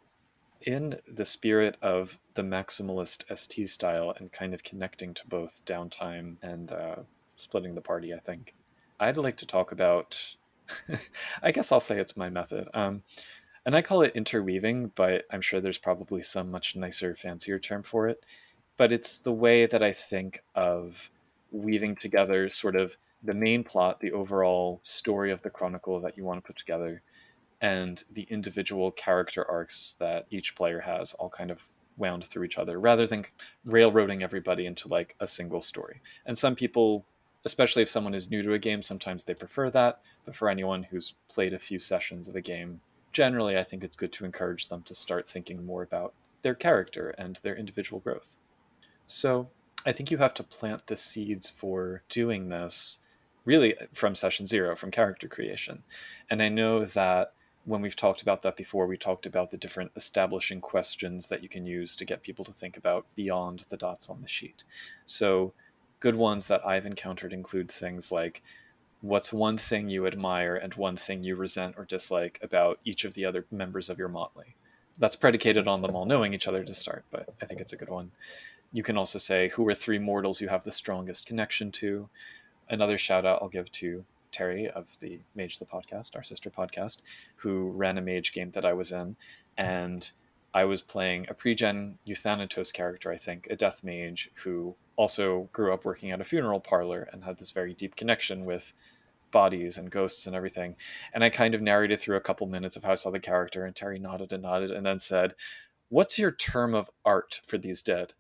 In the spirit of the maximalist ST style and kind of connecting to both downtime and splitting the party, I think, I'd like to talk about, I guess I'll say it's my method. And I call it interweaving, but I'm sure there's probably some much nicer, fancier term for it. But it's the way that I think of weaving together sort of the main plot, the overall story of the chronicle that you want to put together, and the individual character arcs that each player has all kind of wound through each other, rather than railroading everybody into like a single story. And some people, especially if someone is new to a game, sometimes they prefer that. But for anyone who's played a few sessions of a game, generally I think it's good to encourage them to start thinking more about their character and their individual growth. So I think you have to plant the seeds for doing this really from session 0, from character creation. And I know that when we've talked about that before, we talked about the different establishing questions that you can use to get people to think about beyond the dots on the sheet. So good ones that I've encountered include things like, what's one thing you admire and one thing you resent or dislike about each of the other members of your motley? That's predicated on them all knowing each other to start, but I think it's a good one. You can also say, who are 3 mortals you have the strongest connection to? Another shout out I'll give to Terry of the Mage the Podcast, our sister podcast, who ran a mage game that I was in, and I was playing a pre-gen Euthanatos character, I think, a death mage who also grew up working at a funeral parlor and had this very deep connection with bodies and ghosts and everything. And I kind of narrated through a couple minutes of how I saw the character, and Terry nodded and then said, "What's your term of art for these dead?"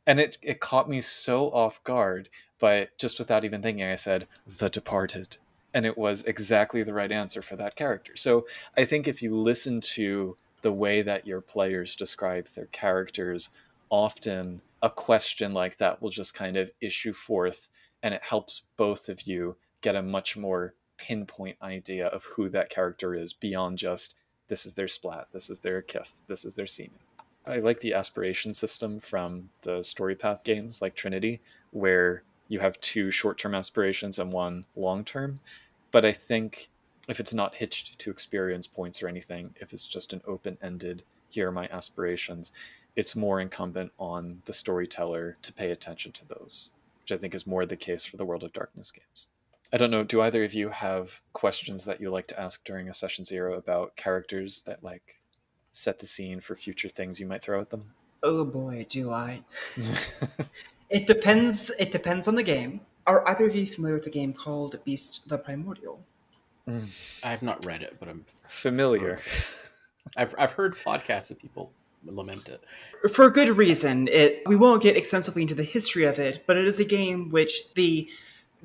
And it caught me so off guard, but just without even thinking, I said, "The Departed." And it was exactly the right answer for that character. So I think if you listen to the way that your players describe their characters, often a question like that will just kind of issue forth, and it helps both of you get a much more pinpoint idea of who that character is beyond just, this is their splat, this is their kith, this is their seeming. I like the aspiration system from the StoryPath games like Trinity, where you have 2 short-term aspirations and 1 long-term. But I think if it's not hitched to experience points or anything, if it's just an open-ended, here are my aspirations, it's more incumbent on the storyteller to pay attention to those, which I think is more the case for the World of Darkness games. I don't know, do either of you have questions that you like to ask during a session 0 about characters that like set the scene for future things you might throw at them? Oh boy, do I. It depends on the game. Are either of you familiar with a game called Beast the Primordial? I have not read it, but I'm familiar. I've heard podcasts of people lament it. For good reason. We won't get extensively into the history of it, but it is a game which the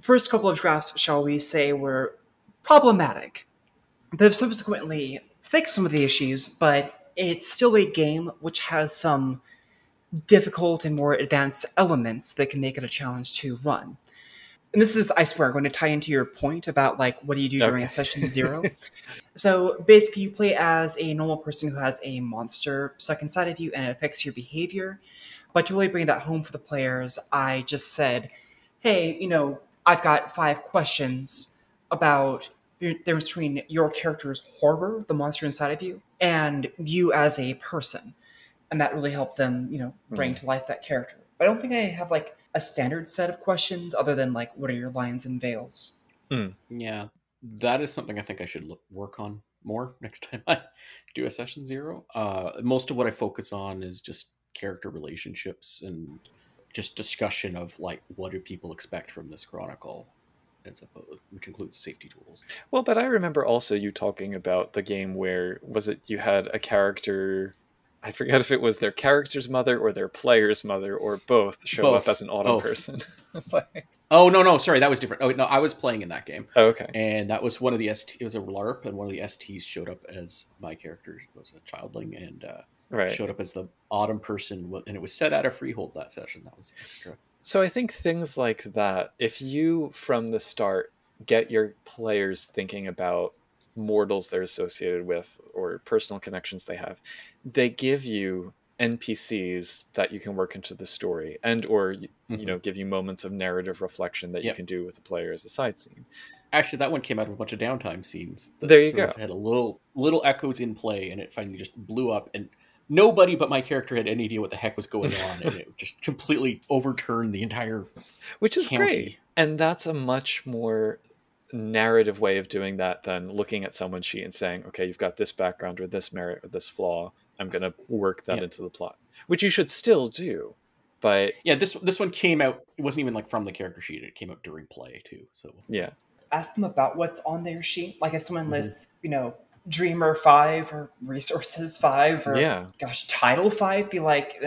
first couple of drafts, shall we say, were problematic. They've subsequently fixed some of the issues, but it's still a game which has some difficult and more advanced elements that can make it a challenge to run. and this is, I swear, going to tie into your point about like what do you do during Okay. a session 0. So basically, you play as a normal person who has a monster stuck inside of you, and it affects your behavior. But to really bring that home for the players, I just said, "Hey, I've got 5 questions about the difference between your character's horror, the monster inside of you, and you as a person," and that really helped them, bring to life that character. But I don't think I have like a standard set of questions other than like, what are your lines and veils? Yeah, that is something I think I should work on more next time I do a session 0. Most of what I focus on is just character relationships and just discussion of like what do people expect from this chronicle, which includes safety tools. Well, but I remember also you talking about the game where, was it you had a character, I forget if it was their character's mother or their player's mother or both, show up Both. as an autumn person. Like, Oh, no, sorry, that was different. Oh, no, I was playing in that game. oh, okay. And that was one of the it was a LARP, and one of the STs showed up as my character was a Childling, and Right. showed up as the autumn person, and it was set at a freehold that session. That was extra. So I think things like that, if you from the start get your players thinking about mortals they're associated with or personal connections they have, they give you NPCs that you can work into the story, and or give you moments of narrative reflection that you Yep. can do with the player as a side scene. Actually, that one came out of a bunch of downtime scenes. That There you sort go. of had a little echoes in play, and it finally just blew up. And nobody but my character had any idea what the heck was going on, and it just completely overturned the entire Which is county. great. And that's a much more narrative way of doing that than looking at someone's sheet and saying, okay, you've got this background or this merit or this flaw, I'm going to work that into the plot, which you should still do. But yeah, this one came out, it wasn't even like from the character sheet, it came out during play too. So yeah, Ask them about what's on their sheet. Like if someone lists, Dreamer 5 or Resources 5 or Title 5, be like,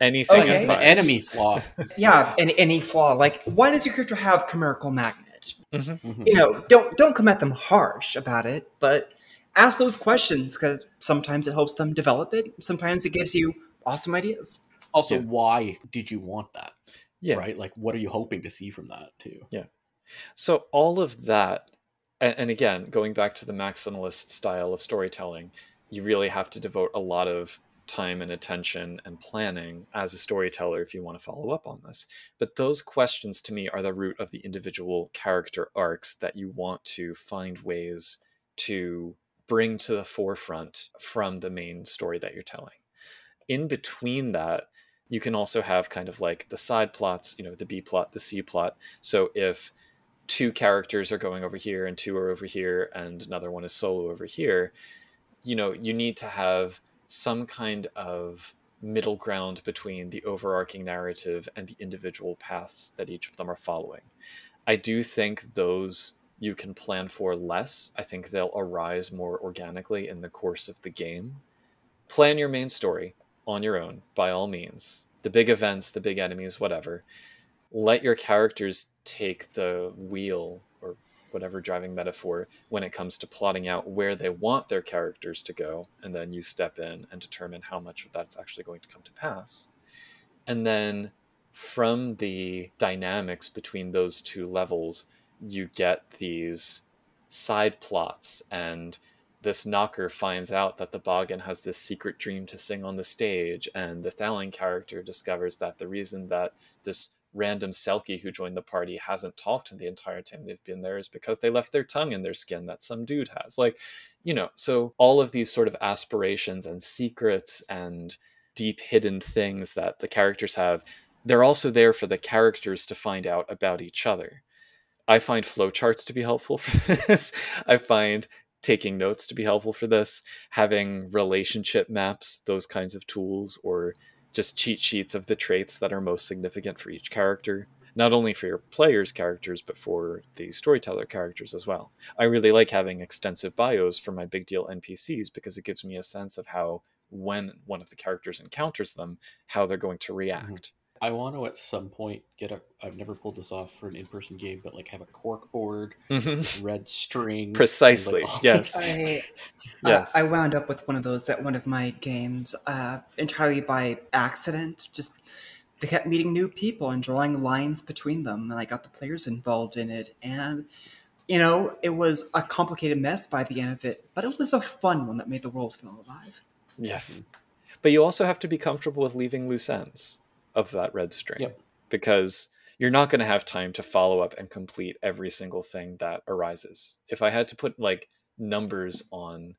anything Okay. at an 5. enemy flaw. yeah, and any flaw. Like, why does your character have chimerical magnet? Mhm. Don't come at them harsh about it, but ask those questions because sometimes it helps them develop it. Sometimes it gives you awesome ideas. Also, Yeah. why did you want that? Yeah. Right? Like, what are you hoping to see from that too? Yeah. So all of that, and again, going back to the maximalist style of storytelling, you really have to devote a lot of time and attention and planning as a storyteller if you want to follow up on this. But those questions to me are the root of the individual character arcs that you want to find ways to bring to the forefront from the main story that you're telling. In between that, you can also have kind of like the side plots, the B plot, the C plot. So if 2 characters are going over here and 2 are over here and another one is solo over here, you need to have some kind of middle ground between the overarching narrative and the individual paths that each of them are following. I do think those you can plan for less. I think they'll arise more organically in the course of the game. Plan your main story on your own, by all means. The big events, the big enemies, whatever. Let your characters take the wheel, or whatever driving metaphor, when it comes to plotting out where they want their characters to go, and then you step in and determine how much of that's actually going to come to pass. And then from the dynamics between those 2 levels, you get these side plots, and this knocker finds out that the Boggin has this secret dream to sing on the stage, and the Thaling character discovers that the reason that this random Selkie who joined the party hasn't talked the entire time they've been there is because they left their tongue in their skin that some dude has. So all of these sort of aspirations and secrets and deep hidden things that the characters have, they're also there for the characters to find out about each other. I find flowcharts to be helpful for this. I find taking notes to be helpful for this, having relationship maps, those kinds of tools, or just cheat sheets of the traits that are most significant for each character, not only for your players' characters, but for the storyteller characters as well. I really like having extensive bios for my big deal NPCs because it gives me a sense of how, when one of the characters encounters them, how they're going to react. I want to at some point I've never pulled this off for an in-person game, but like have a cork board with red string. Precisely. And, like, yes. Yes. I wound up with one of those at one of my games entirely by accident. Just they kept meeting new people and drawing lines between them, and I got the players involved in it. And, it was a complicated mess by the end of it, but it was a fun one that made the world feel alive. Yes. But you also have to be comfortable with leaving loose ends of that red string. Yep. Because you're not going to have time to follow up and complete every single thing that arises. If I had to put like numbers on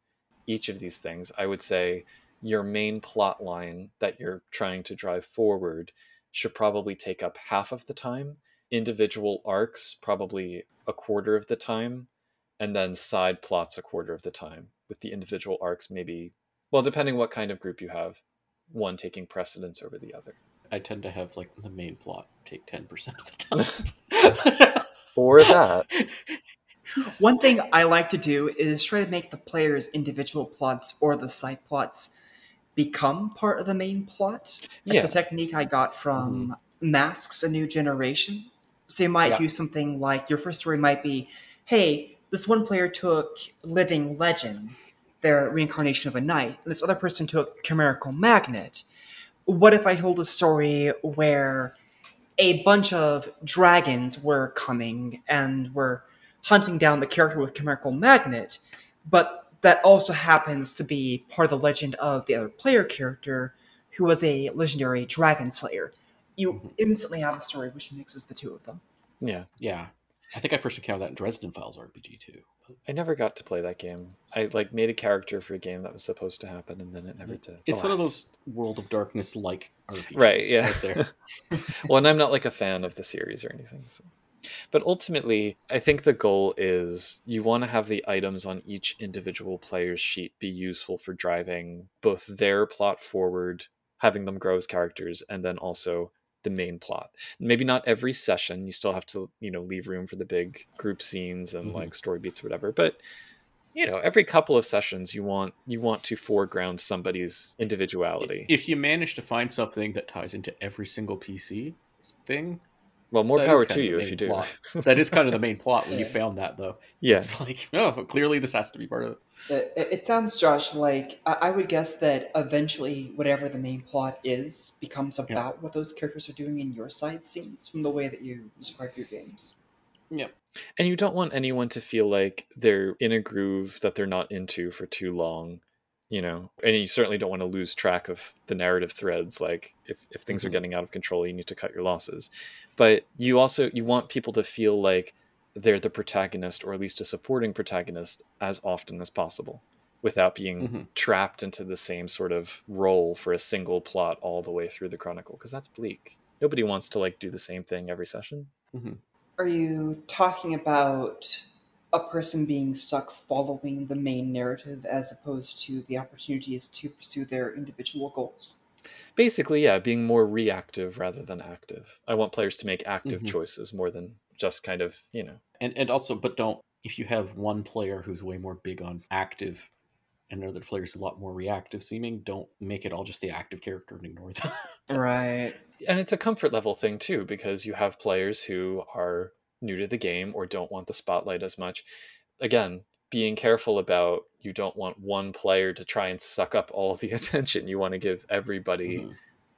each of these things, I would say your main plot line that you're trying to drive forward should probably take up half of the time, individual arcs probably a quarter of the time, and then side plots a quarter of the time, with the individual arcs maybe, well, depending what kind of group you have, one taking precedence over the other. I tend to have like the main plot take 10% of the time. Or that. One thing I like to do is try to make the players' individual plots or the side plots become part of the main plot. It's a technique I got from Masks: A New Generation. So you might do something like, your first story might be, hey, this one player took Living Legend, their reincarnation of a knight, and this other person took Chimerical Magnet. What if I told a story where a bunch of dragons were coming and were hunting down the character with Chimerical Magnet, but that also happens to be part of the legend of the other player character, who was a legendary dragon slayer? You instantly have a story which mixes the two of them. Yeah. Yeah. I think I first encountered that in Dresden Files RPG too. I never got to play that game. I like made a character for a game that was supposed to happen, and then it never did. It's one of those World of Darkness like RPGs. Right, yeah. Right there. Well, and I'm not like a fan of the series or anything. So. But ultimately, I think the goal is you want to have the items on each individual player's sheet be useful for driving both their plot forward, having them grow as characters, and then also the main plot. Maybe not every session, you still have to, leave room for the big group scenes and like story beats or whatever, but every couple of sessions you want to foreground somebody's individuality. If you manage to find something that ties into every single PC thing, well, more power to you if you do. That is kind of the main plot when you found that, though. Yeah. It's like, oh, clearly this has to be part of it. It sounds, Josh, like I would guess that eventually whatever the main plot is becomes about what those characters are doing in your side scenes from the way that you describe your games. Yep. And you don't want anyone to feel like they're in a groove that they're not into for too long, and you certainly don't want to lose track of the narrative threads. Like if things are getting out of control, you need to cut your losses. But you want people to feel like they're the protagonist, or at least a supporting protagonist, as often as possible, without being trapped into the same sort of role for a single plot all the way through the chronicle, because that's bleak. Nobody wants to like do the same thing every session. Are you talking about a person being stuck following the main narrative as opposed to the opportunities to pursue their individual goals? Basically, yeah, being more reactive rather than active. I want players to make active choices more than just kind of, And also, but don't, if you have one player who's way more big on active and another player's a lot more reactive seeming, don't make it all just the active character and ignore them. Right. And it's a comfort level thing too, because you have players who are new to the game or don't want the spotlight as much. Again, being careful about, you don't want one player to try and suck up all the attention. You want to give everybody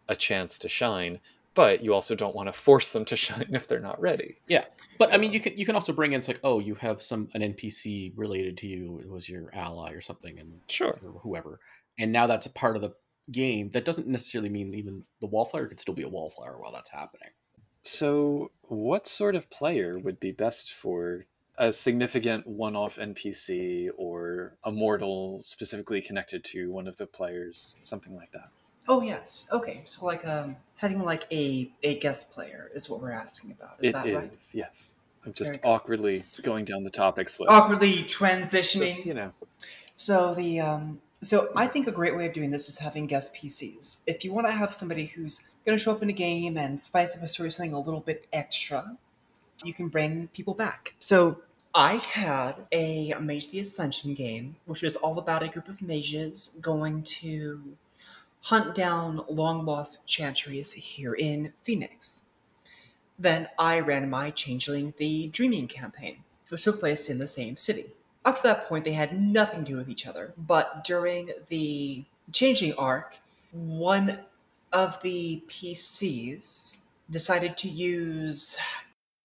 a chance to shine, but you also don't want to force them to shine if they're not ready. Yeah. But I mean, you can also bring in, it's like, oh, you have an NPC related to you, it was your ally or something, and sure, or whoever. And now that's a part of the game. That doesn't necessarily mean even the wallflower could still be a wallflower while that's happening. So what sort of player would be best for a significant one-off NPC or a mortal specifically connected to one of the players, something like that? Oh, yes. Okay, so like having like a guest player is what we're asking about. Is that right? It is, yes. I'm just awkwardly going down the topics list. Awkwardly transitioning. Just, So I think a great way of doing this is having guest PCs. If you want to have somebody who's going to show up in a game and spice up a story something a little bit extra, you can bring people back. So I had a Mage the Ascension game, which was all about a group of mages going to hunt down long-lost chantries here in Phoenix. Then I ran my Changeling the DMing campaign, which took place in the same city. Up to that point, they had nothing to do with each other, but during the Changeling arc, one of the PCs decided to use...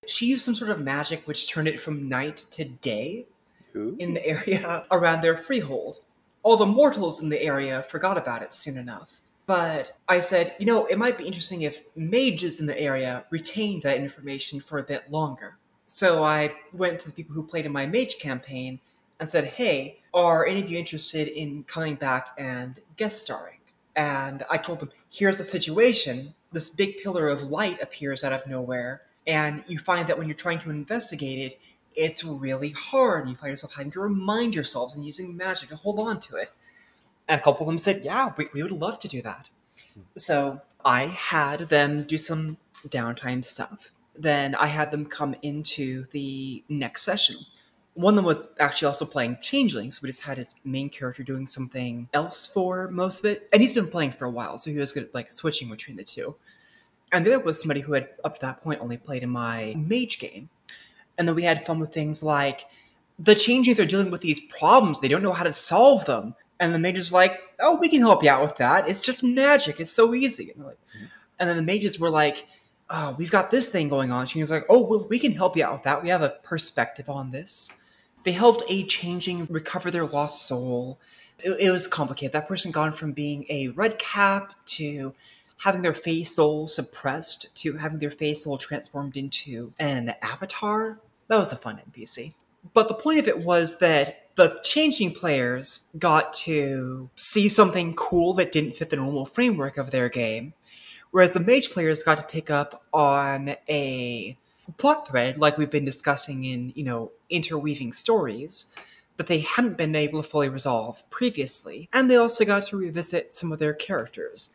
She used some sort of magic which turned it from night to day Ooh. in the area around their freehold. All the mortals in the area forgot about it soon enough. But I said, it might be interesting if mages in the area retained that information for a bit longer. So I went to the people who played in my mage campaign and said, hey, are any of you interested in coming back and guest starring? And I told them, here's the situation. This big pillar of light appears out of nowhere, and you find that when you're trying to investigate it, it's really hard. You find yourself having to remind yourselves and using magic to hold on to it. And a couple of them said, yeah, we would love to do that. So I had them do some downtime stuff. Then I had them come into the next session. One of them was actually also playing Changeling, so we just had his main character doing something else for most of it. And he's been playing for a while, so he was good at switching between the two. And the other was somebody who had, up to that point, only played in my mage game. And then we had fun with things like, the Changelings are dealing with these problems, they don't know how to solve them. And the mage is like, oh, we can help you out with that. It's just magic. It's so easy. And then the mages were like, oh, we've got this thing going on. She was like, oh, well, we can help you out with that. We have a perspective on this. They helped a Changeling recover their lost soul. It was complicated. That person gone from being a red cap to having their face soul suppressed to having their face soul transformed into an avatar. That was a fun NPC. But the point of it was that the Changeling players got to see something cool that didn't fit the normal framework of their game, whereas the mage players got to pick up on a plot thread like we've been discussing in, interweaving stories that they hadn't been able to fully resolve previously, and they also got to revisit some of their characters.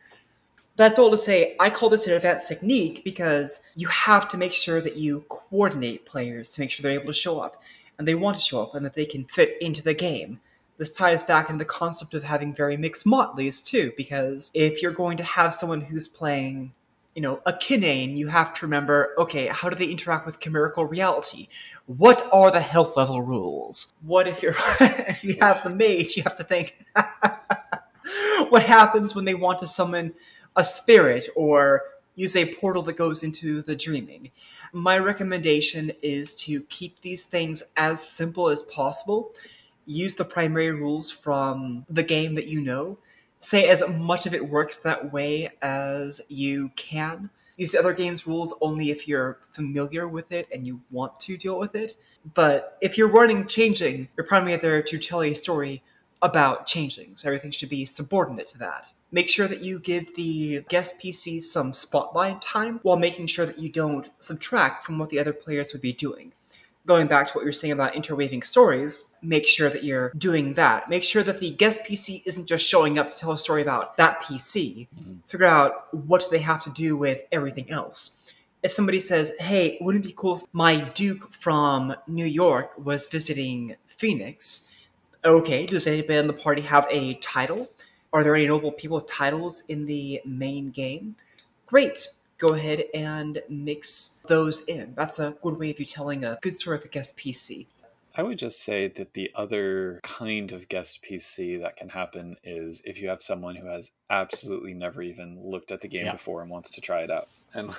That's all to say, I call this an advanced technique because you have to make sure that you coordinate players to make sure they're able to show up, and they want to show up, and that they can fit into the game. This ties back into the concept of having very mixed motleys, too, because if you're going to have someone who's playing, a Kinane, you have to remember, okay, how do they interact with chimerical reality? What are the health level rules? What if if you have the mage, you have to think, what happens when they want to summon a spirit or use a portal that goes into the dreaming? My recommendation is to keep these things as simple as possible. Use the primary rules from the game that you know. Say as much of it works that way as you can. Use the other game's rules only if you're familiar with it and you want to deal with it. But if you're running Changeling, you're primarily there to tell a story about Changelings. Everything should be subordinate to that. Make sure that you give the guest PCs some spotlight time while making sure that you don't subtract from what the other players would be doing. Going back to what you were saying about interweaving stories, make sure that you're doing that. Make sure that the guest PC isn't just showing up to tell a story about that PC. Figure out what they have to do with everything else. If somebody says, hey, wouldn't it be cool if my Duke from New York was visiting Phoenix? Okay, does anybody in the party have a title? Are there any notable people with titles in the main game? Great. Go ahead and mix those in. That's a good way of you telling a good story of a guest PC. I would just say that the other kind of guest PC that can happen is if you have someone who has absolutely never even looked at the game before and wants to try it out. And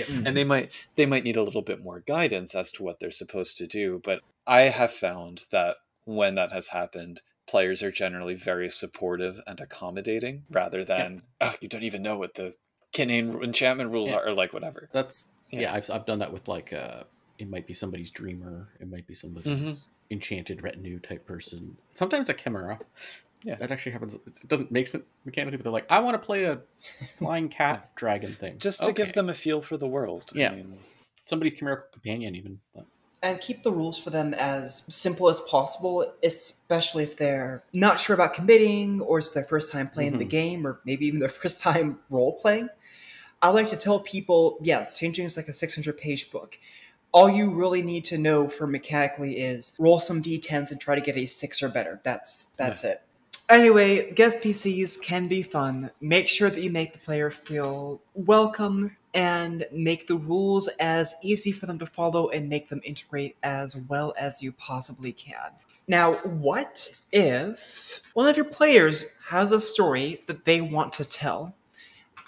and they might need a little bit more guidance as to what they're supposed to do. But I have found that when that has happened, players are generally very supportive and accommodating rather than, oh, you don't even know what the Kinane enchantment rules are, or whatever. That's I've done that with it might be somebody's dreamer, it might be somebody's enchanted retinue type person, sometimes a chimera. That actually happens. It doesn't make sense mechanically, but they're like, I want to play a flying cat dragon thing, just to give them a feel for the world. I mean, somebody's chimerical companion even. And keep the rules for them as simple as possible, especially if they're not sure about committing, or it's their first time playing the game, or maybe even their first time role-playing. I like to tell people, yes, Changeling is like a 600-page book. All you really need to know for mechanically is roll some d10s and try to get a 6 or better. That's it. Anyway, guest PCs can be fun. Make sure that you make the player feel welcome and make the rules as easy for them to follow and make them integrate as well as you possibly can. Now, what if one of your players has a story that they want to tell,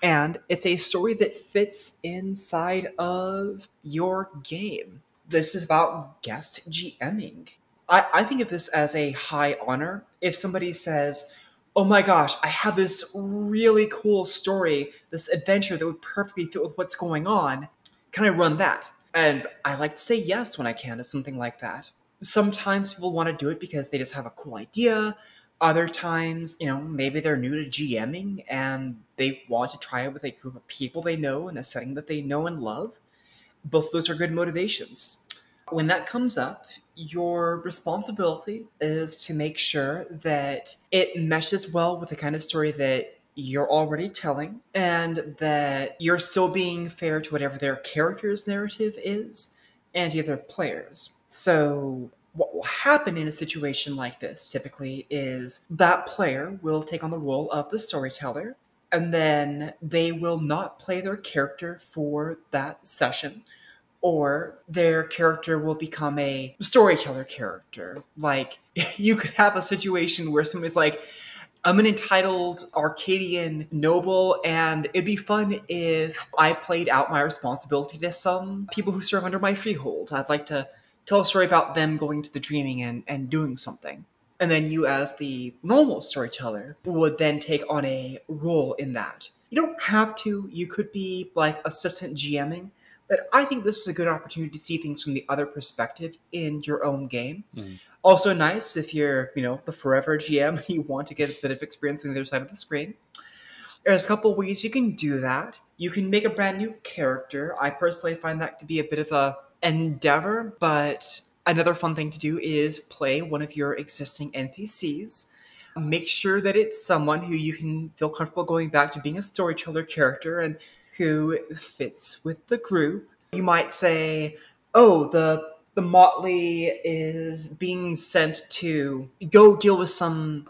And it's a story that fits inside of your game. This is about guest GMing. I think of this as a high honor. If somebody says, oh my gosh, I have this really cool story, this adventure that would perfectly fit with what's going on, can I run that? And I like to say yes when I can to something like that. Sometimes people want to do it because they just have a cool idea. Other times, maybe they're new to GMing and they want to try it with a group of people they know in a setting that they know and love. Both of those are good motivations. When that comes up, your responsibility is to make sure that it meshes well with the kind of story that you're already telling, and that you're still being fair to whatever their character's narrative is and the other players. So what will happen in a situation like this typically is that player will take on the role of the storyteller, and then they will not play their character for that session, or their character will become a storyteller character. Like, you could have a situation where somebody's like, I'm an entitled Arcadian noble, and it'd be fun if I played out my responsibility to some people who serve under my freehold. I'd like to tell a story about them going to the dreaming and doing something. And then you, as the normal storyteller, would then take on a role in that. You don't have to. You could be like assistant GMing, but I think this is a good opportunity to see things from the other perspective in your own game. Also nice if you're, the forever GM and you want to get a bit of experience on the other side of the screen. There's a couple ways you can do that. You can make a brand new character. I personally find that to be a bit of a endeavor, but another fun thing to do is play one of your existing NPCs. Make sure that it's someone who you can feel comfortable going back to being a storyteller character and who fits with the group. You might say, oh, the motley is being sent to go deal with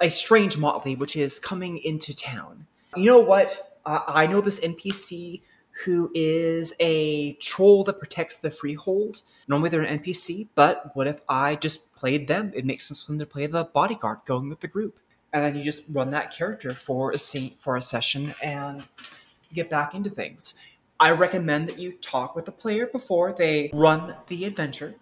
a strange motley which is coming into town. You know what? I know this NPC who is a troll that protects the freehold. Normally they're an NPC, but what if I just played them? It makes sense for them to play the bodyguard going with the group. And then you just run that character for a session and get back into things. I recommend that you talk with the player before they run the adventure.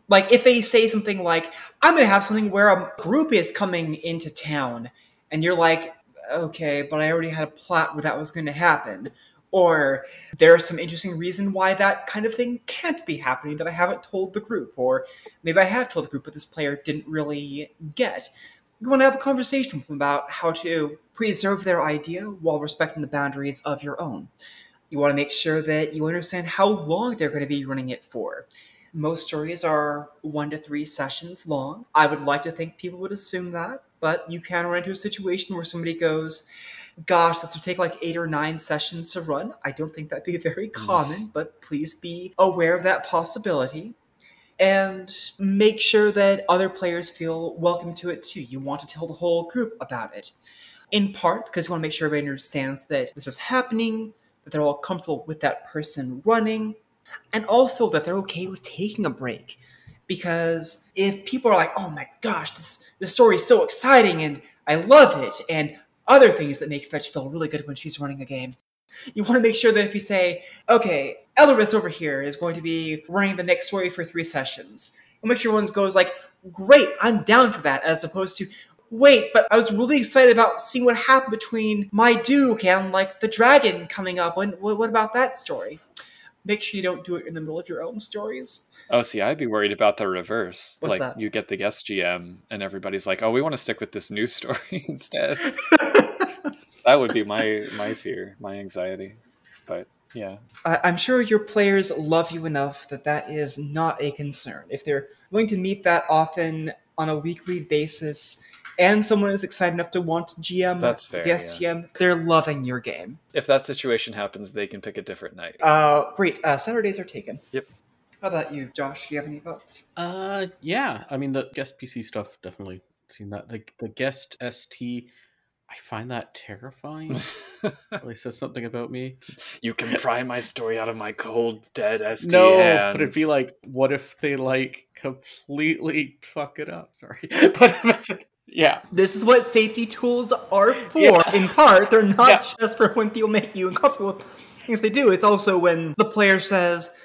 Like, if they say something like, I'm going to have something where a group is coming into town, and you're like, okay, but I already had a plot where that was going to happen. Or there's some interesting reason why that kind of thing can't be happening that I haven't told the group. Or maybe I have told the group, but this player didn't really get. You want to have a conversation with them about how to preserve their idea while respecting the boundaries of your own. You want to make sure that you understand how long they're going to be running it for. Most stories are 1 to 3 sessions long. I would like to think people would assume that, but you can run into a situation where somebody goes, gosh, this would take like 8 or 9 sessions to run. I don't think that'd be very common, but please be aware of that possibility. And make sure that other players feel welcome to it too. You want to tell the whole group about it. In part because you want to make sure everybody understands that this is happening, that they're all comfortable with that person running, and also that they're okay with taking a break. Because if people are like, oh my gosh, this story is so exciting and I love it, and other things that make Fetch feel really good when she's running a game, you want to make sure that if you say, okay, Eldoris over here is going to be running the next story for 3 sessions, you'll make sure everyone goes like, great, I'm down for that, as opposed to, wait, but I was really excited about seeing what happened between my Duke and like the dragon coming up. What about that story? Make sure you don't do it in the middle of your own stories. Oh, see, I'd be worried about the reverse. What's that? You get the guest GM and everybody's like, oh, we want to stick with this new story instead. That would be my fear, my anxiety. But yeah. I'm sure your players love you enough that is not a concern. If they're willing to meet that often on a weekly basis, and someone is excited enough to want to GM, that's fair, yes, yeah. GM, they're loving your game. If that situation happens, they can pick a different night. Great. Saturdays are taken. Yep. How about you, Josh? Do you have any thoughts? Yeah. I mean, the guest PC stuff, definitely seen that. The guest ST, I find that terrifying. Really says something about me. You can pry my story out of my cold, dead ST No, hands. but it'd be like, what if they like completely fuck it up? Sorry, but Yeah. This is what safety tools are for, in part. They're not Yeah. just for when people make you uncomfortable with things they do. It's also when the player says,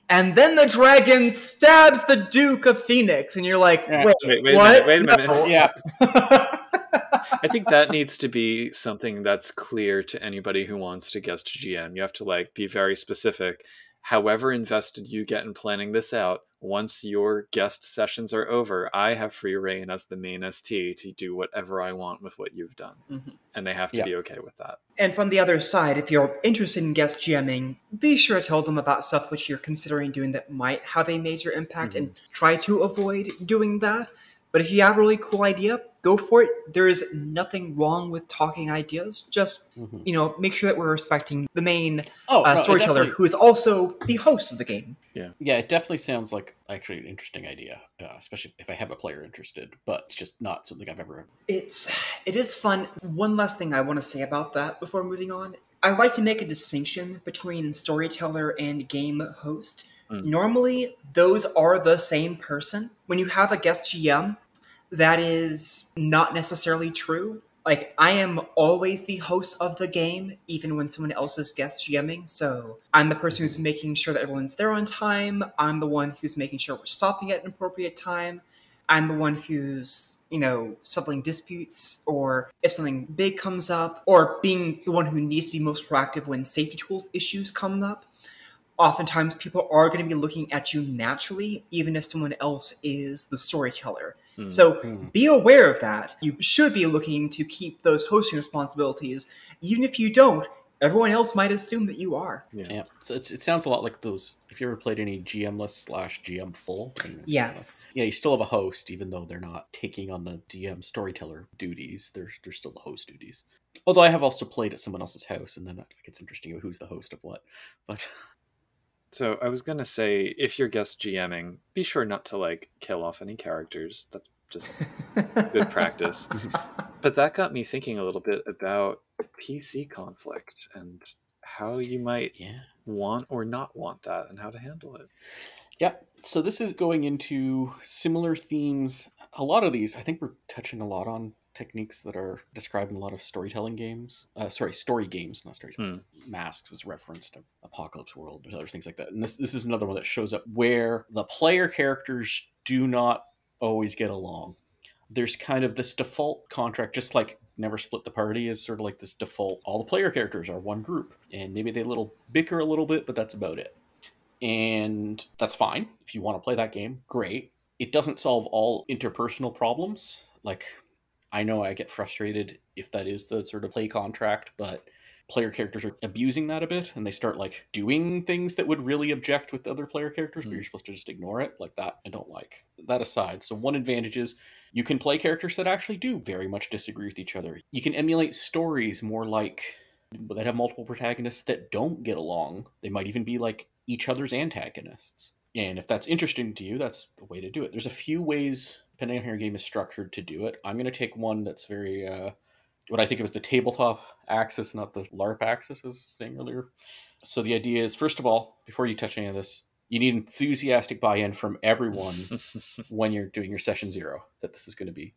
and then the dragon stabs the Duke of Phoenix, and you're like, Yeah. wait, Wait a what? minute, wait a minute. No. Yeah. I think that needs to be something that's clear to anybody who wants to guest GM. You have to like be very specific. However invested you get in planning this out, once your guest sessions are over, I have free reign as the main ST to do whatever I want with what you've done. Mm-hmm. And they have to be okay with that. And from the other side, if you're interested in guest GMing, be sure to tell them about stuff which you're considering doing that might have a major impact and try to avoid doing that. But if you have a really cool idea, go for it. There is nothing wrong with talking ideas. Just, make sure that we're respecting the main storyteller, who is also the host of the game. Yeah, it definitely sounds like actually an interesting idea, especially if I have a player interested, but it's just not something I've ever... It is fun. One last thing I want to say about that before moving on. I like to make a distinction between storyteller and game host. Normally, those are the same person. When you have a guest GM, that is not necessarily true. Like, I am always the host of the game, even when someone else is guest GMing. So I'm the person who's making sure that everyone's there on time. I'm the one who's making sure we're stopping at an appropriate time. I'm the one who's, settling disputes, or if something big comes up, or being the one who needs to be most proactive when safety tools issues come up. Oftentimes people are going to be looking at you naturally, even if someone else is the storyteller. So be aware of that. You should be looking to keep those hosting responsibilities. Even if you don't, everyone else might assume that you are. Yeah. So it sounds a lot like those, if you ever played any GM-less/GM full. Yes. You still have a host, even though they're not taking on the DM storyteller duties. They're still the host duties. Although I have also played at someone else's house, and then that gets interesting about who's the host of what. But... So I was going to say, if you're guest GMing, be sure not to kill off any characters. That's just good practice. But that got me thinking a little bit about PC conflict and how you might want or not want that and how to handle it. Yeah. So this is going into similar themes. A lot of these, I think we're touching a lot on techniques that are described in a lot of storytelling games. Story games, not storytelling. Masks was referenced, Apocalypse World, there's other things like that. And this is another one that shows up where the player characters do not always get along. There's kind of this default contract, just like Never Split the Party is sort of like this default. All the player characters are one group, and maybe they bicker a little bit, but that's about it. And that's fine. If you want to play that game, great. It doesn't solve all interpersonal problems. I know I get frustrated if that is the sort of play contract, but player characters are abusing that a bit, and they start doing things that would really object with other player characters, but you're supposed to just ignore it. That I don't like. That aside, so one advantage is you can play characters that actually do very much disagree with each other. You can emulate stories more that have multiple protagonists that don't get along. They might even be each other's antagonists. And if that's interesting to you, that's the way to do it. There's a few ways, depending on how your game is structured, to do it. I'm going to take one that's very, what I think of as the tabletop axis, not the LARP axis, as I was saying earlier. So the idea is, first of all, before you touch any of this, you need enthusiastic buy-in from everyone when you're doing your session 0, that this is going to be.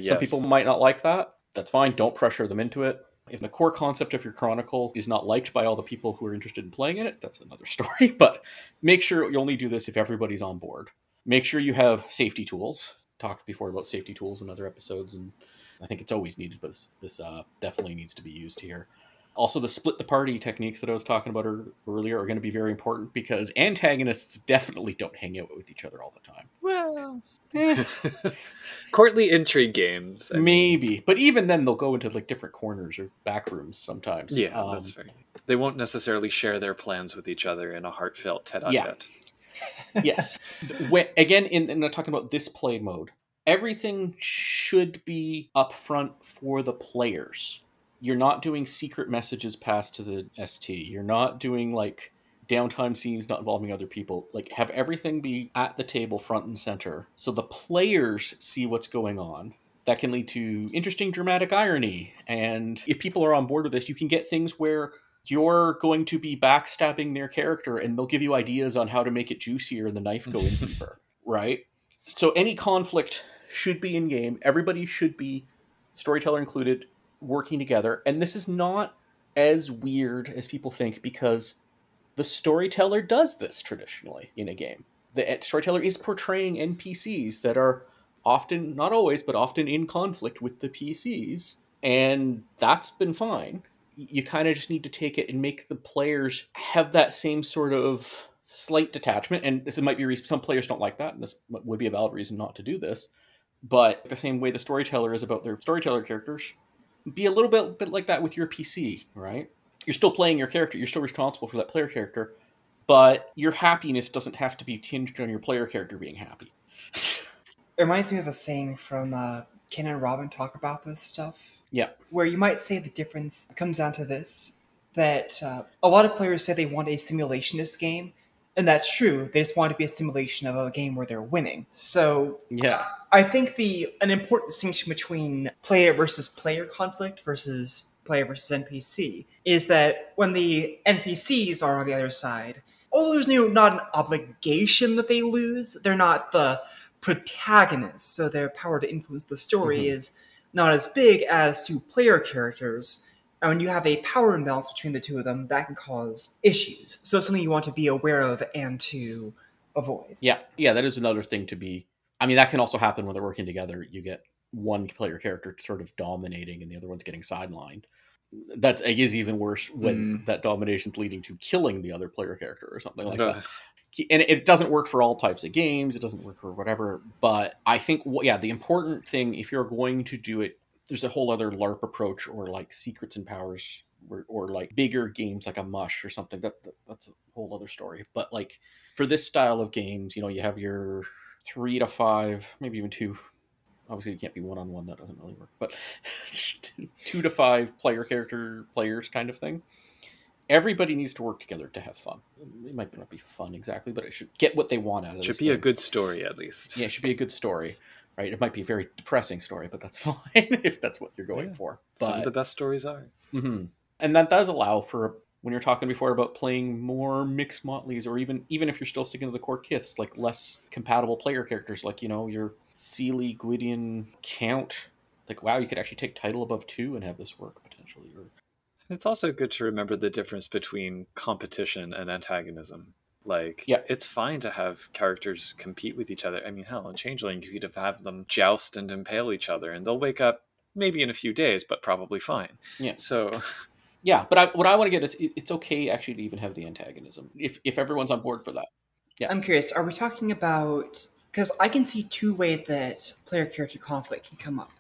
Some people might not like that. That's fine. Don't pressure them into it. If the core concept of your chronicle is not liked by all the people who are interested in playing in it, that's another story. But make sure you only do this if everybody's on board. Make sure you have safety tools. Talked before about safety tools in other episodes, and I think it's always needed, but this definitely needs to be used here. Also, the split the party techniques that I was talking about earlier are going to be very important, because antagonists definitely don't hang out with each other all the time. Well... courtly intrigue games. Maybe. But even then, they'll go into different corners or back rooms sometimes. Yeah, that's fair. They won't necessarily share their plans with each other in a heartfelt tete-a-tete. Yes. Again, in talking about this play mode, everything should be upfront for the players. You're not doing secret messages passed to the ST. You're not doing downtime scenes not involving other people. Have everything be at the table front and center so the players see what's going on. That can lead to interesting dramatic irony. And if people are on board with this, you can get things where you're going to be backstabbing their character and they'll give you ideas on how to make it juicier and the knife go in deeper, right? So any conflict should be in game. Everybody should be, storyteller included, working together. And this is not as weird as people think, because the storyteller does this traditionally in a game. The storyteller is portraying NPCs that are often, not always, but often in conflict with the PCs. And that's been fine. You kind of just need to take it and make the players have that same sort of slight detachment. And this might be, some players don't like that, and this would be a valid reason not to do this. But the same way the storyteller is about their storyteller characters, be a little bit like that with your PC, right? You're still playing your character. You're still responsible for that player character, but your happiness doesn't have to be tinged on your player character being happy. It reminds me of a saying from Ken and Robin talk about this stuff. Yeah. Where you might say the difference comes down to this, that a lot of players say they want a simulationist game, and that's true. They just want it to be a simulation of a game where they're winning. So yeah, I think an important distinction between player versus player conflict versus player versus NPC is that when the NPCs are on the other side, although there's not an obligation that they lose, they're not the protagonists, so their power to influence the story is not as big as two player characters. And when you have a power imbalance between the two of them, that can cause issues. So it's something you want to be aware of and to avoid. Yeah, that is another thing to be. I mean, that can also happen when they're working together. You get one player character sort of dominating and the other one's getting sidelined. That is even worse when that domination's leading to killing the other player character or something like that. And it doesn't work for all types of games. It doesn't work for whatever. But I think, the important thing, if you're going to do it, there's a whole other LARP approach, or like Secrets and Powers, or like bigger games like a Mush or something. That's a whole other story. But like for this style of games, you have your 3 to 5, maybe even 2. Obviously, you can't be one-on-one. That doesn't really work. But 2 to 5 players kind of thing. Everybody needs to work together to have fun. It might not be fun exactly, but it should get what they want out of it. Should be a good story, at least. Yeah, it should be a good story, right? It might be a very depressing story, but that's fine if that's what you're going for. But, some of the best stories are. Mm-hmm. And that does allow for, when you're talking before about playing more mixed motleys, or even if you're still sticking to the core kiths, like less compatible player characters, like, your Seelie, Gwydion, Count. Like, wow, you could actually take title above 2 and have this work potentially. Or it's also good to remember the difference between competition and antagonism. Like, it's fine to have characters compete with each other. I mean, hell, in Changeling, you could have them joust and impale each other, and they'll wake up maybe in a few days, but probably fine. Yeah. So... yeah, but what I want to get is, it's okay actually to even have the antagonism, if everyone's on board for that. Yeah. I'm curious, are we talking about... Because I can see 2 ways that player-character conflict can come up.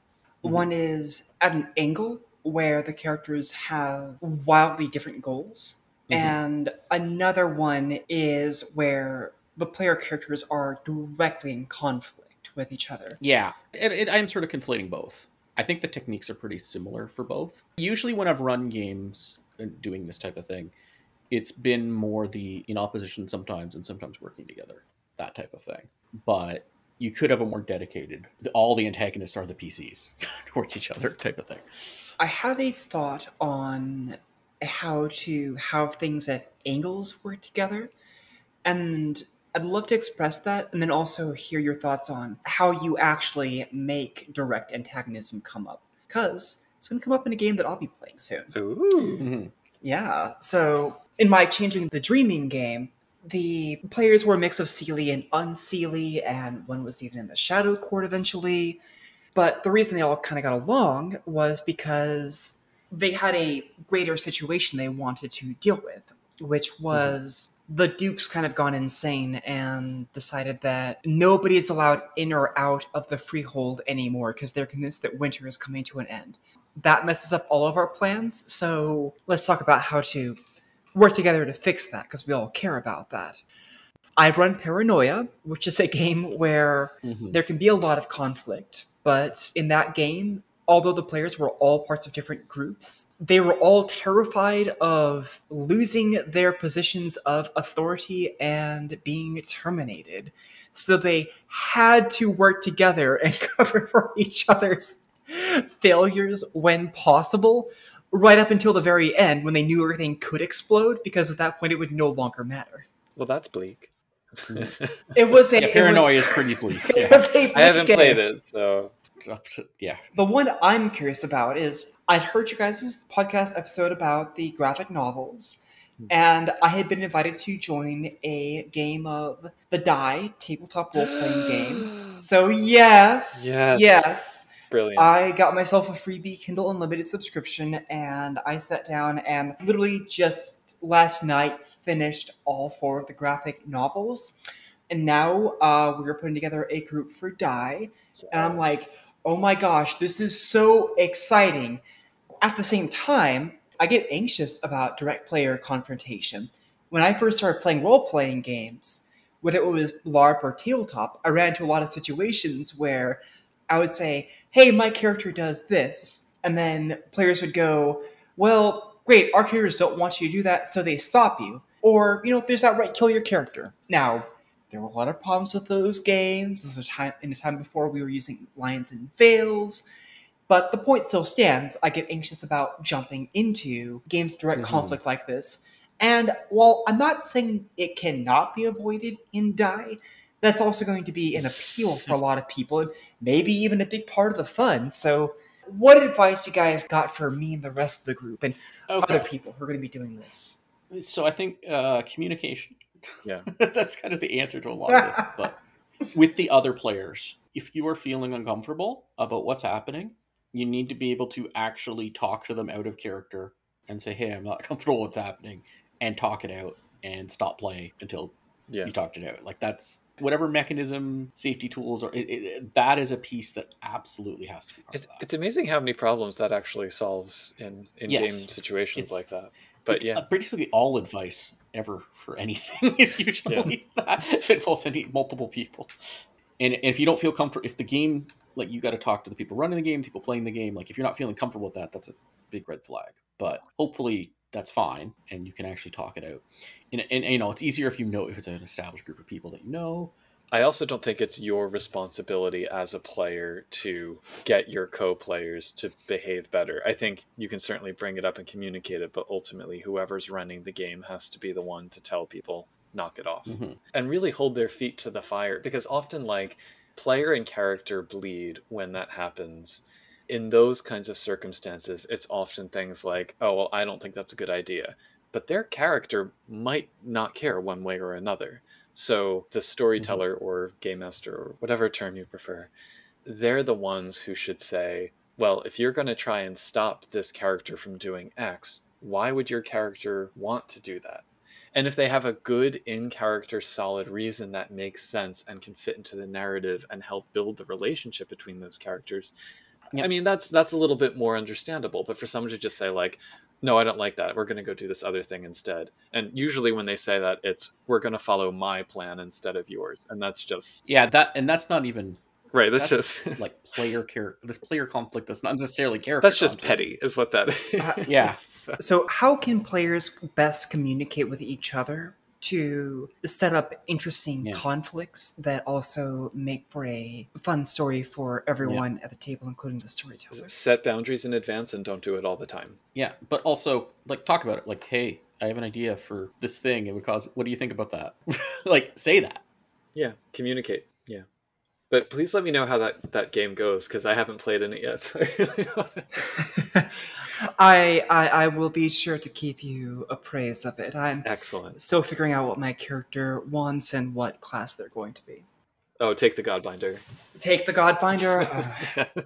One is at an angle, where the characters have wildly different goals. And another one is where the player characters are directly in conflict with each other. Yeah, I'm sort of conflating both. I think the techniques are pretty similar for both. Usually when I've run games and doing this type of thing, it's been more the in opposition sometimes and sometimes working together, that type of thing. But you could have a more dedicated, all the antagonists are the PCs towards each other type of thing. I have a thought on how to have things at angles work together, and I'd love to express that, and then also hear your thoughts on how you actually make direct antagonism come up, because it's going to come up in a game that I'll be playing soon. Ooh. Yeah, so in my Changing the Dreaming game, the players were a mix of Seelie and Unseelie, and one was even in the Shadow Court eventually. But the reason they all kind of got along was because they had a greater situation they wanted to deal with, which was the Duke's kind of gone insane and decided that nobody is allowed in or out of the Freehold anymore because they're convinced that winter is coming to an end. That messes up all of our plans, so let's talk about how to work together to fix that, because we all care about that. I've run Paranoia, which is a game where there can be a lot of conflict, but in that game, although the players were all parts of different groups, they were all terrified of losing their positions of authority and being terminated. So they had to work together and cover for each other's failures when possible, right up until the very end when they knew everything could explode, because at that point it would no longer matter. Well, that's bleak. It was a Paranoia is pretty bleak. It was a I haven't game. played it, so Yeah. The one I'm curious about is I'd heard you guys' podcast episode about the graphic novels, and I had been invited to join a game of the Die tabletop role-playing game. So yes, brilliant. I got myself a freebie Kindle Unlimited subscription, and I sat down and literally just last night finished all 4 of the graphic novels. And now we're putting together a group for Die, and I'm like, oh my gosh, this is so exciting. At the same time, I get anxious about direct player confrontation. When I first started playing role-playing games, whether it was LARP or tabletop, I ran into a lot of situations where I would say, hey, my character does this. And then players would go, well, great, our characters don't want you to do that, so they stop you. Or, there's outright kill your character. Now, there were a lot of problems with those games. This was in a time before we were using Lions and Veils. But the point still stands. I get anxious about jumping into games direct conflict like this. And while I'm not saying it cannot be avoided in Die, that's also going to be an appeal for a lot of people, and maybe even a big part of the fun. So what advice you guys got for me and the rest of the group and other people who are going to be doing this? So I think communication. Yeah. That's kind of the answer to a lot of this. But with the other players, if you are feeling uncomfortable about what's happening, you need to be able to actually talk to them out of character and say, hey, I'm not comfortable with what's happening, and talk it out and stop play until you talked it out. Like, that's whatever mechanism, safety tools, or that is a piece that absolutely has to be part of that. It's amazing how many problems that actually solves in game situations like that. But basically all advice ever for anything is usually that if it involves multiple people. And if you don't feel comfortable, if the game, like, you got to talk to the people running the game, people playing the game. Like, if you're not feeling comfortable with that, that's a big red flag. But hopefully that's fine, and you can actually talk it out. And it's easier if it's an established group of people that you know. I also don't think it's your responsibility as a player to get your co-players to behave better. I think you can certainly bring it up and communicate it, but ultimately whoever's running the game has to be the one to tell people, knock it off. And really hold their feet to the fire, because often, like, player and character bleed when that happens. In those kinds of circumstances, it's often things like, oh, well, I don't think that's a good idea. But their character might not care one way or another. So the storyteller or game master, or whatever term you prefer, they're the ones who should say, well, if you're going to try and stop this character from doing X, why would your character want to do that? And if they have a good in-character solid reason that makes sense and can fit into the narrative and help build the relationship between those characters, I mean, that's a little bit more understandable. But for someone to just say, like, no, I don't like that, we're going to go do this other thing instead. And usually when they say that, it's, we're going to follow my plan instead of yours. And that's just... that's not even... Right, that's just... like, this player conflict that's not necessarily character That's just petty, is what that is. So how can players best communicate with each other to set up interesting conflicts that also make for a fun story for everyone at the table, including the storyteller? Set boundaries in advance and don't do it all the time. Yeah, but also, like, talk about it. Like, hey, I have an idea for this thing. It would cause... What do you think about that? Like, say that. Yeah, communicate. Yeah. But please let me know how that game goes, because I haven't played in it yet. So I really want to... I will be sure to keep you appraised of it. I'm excellent. Still figuring out what my character wants and what class they're going to be. Oh, take the Godbinder. Take the Godbinder.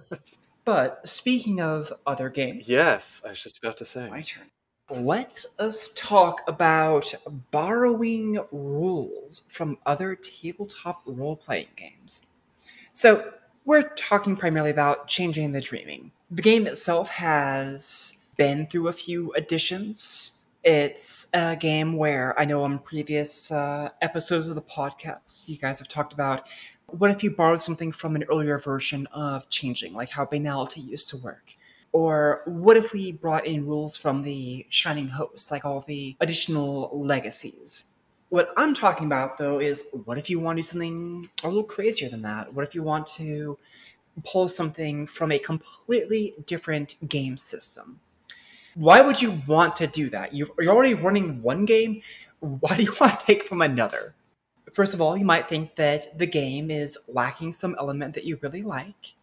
But speaking of other games... Yes, I was just about to say. My turn. Let us talk about borrowing rules from other tabletop role-playing games. So, we're talking primarily about Changing the Dreaming. The game itself has been through a few editions. It's a game where I know on previous episodes of the podcast, you guys have talked about what if you borrowed something from an earlier version of Changeling, like how banality used to work. Or what if we brought in rules from the Shining Host, like all the additional legacies. What I'm talking about, though, is what if you want to do something a little crazier than that? What if you want to pull something from a completely different game system? Why would you want to do that? You're already running one game. Why do you want to take from another? First of all, you might think that the game is lacking some element that you really like.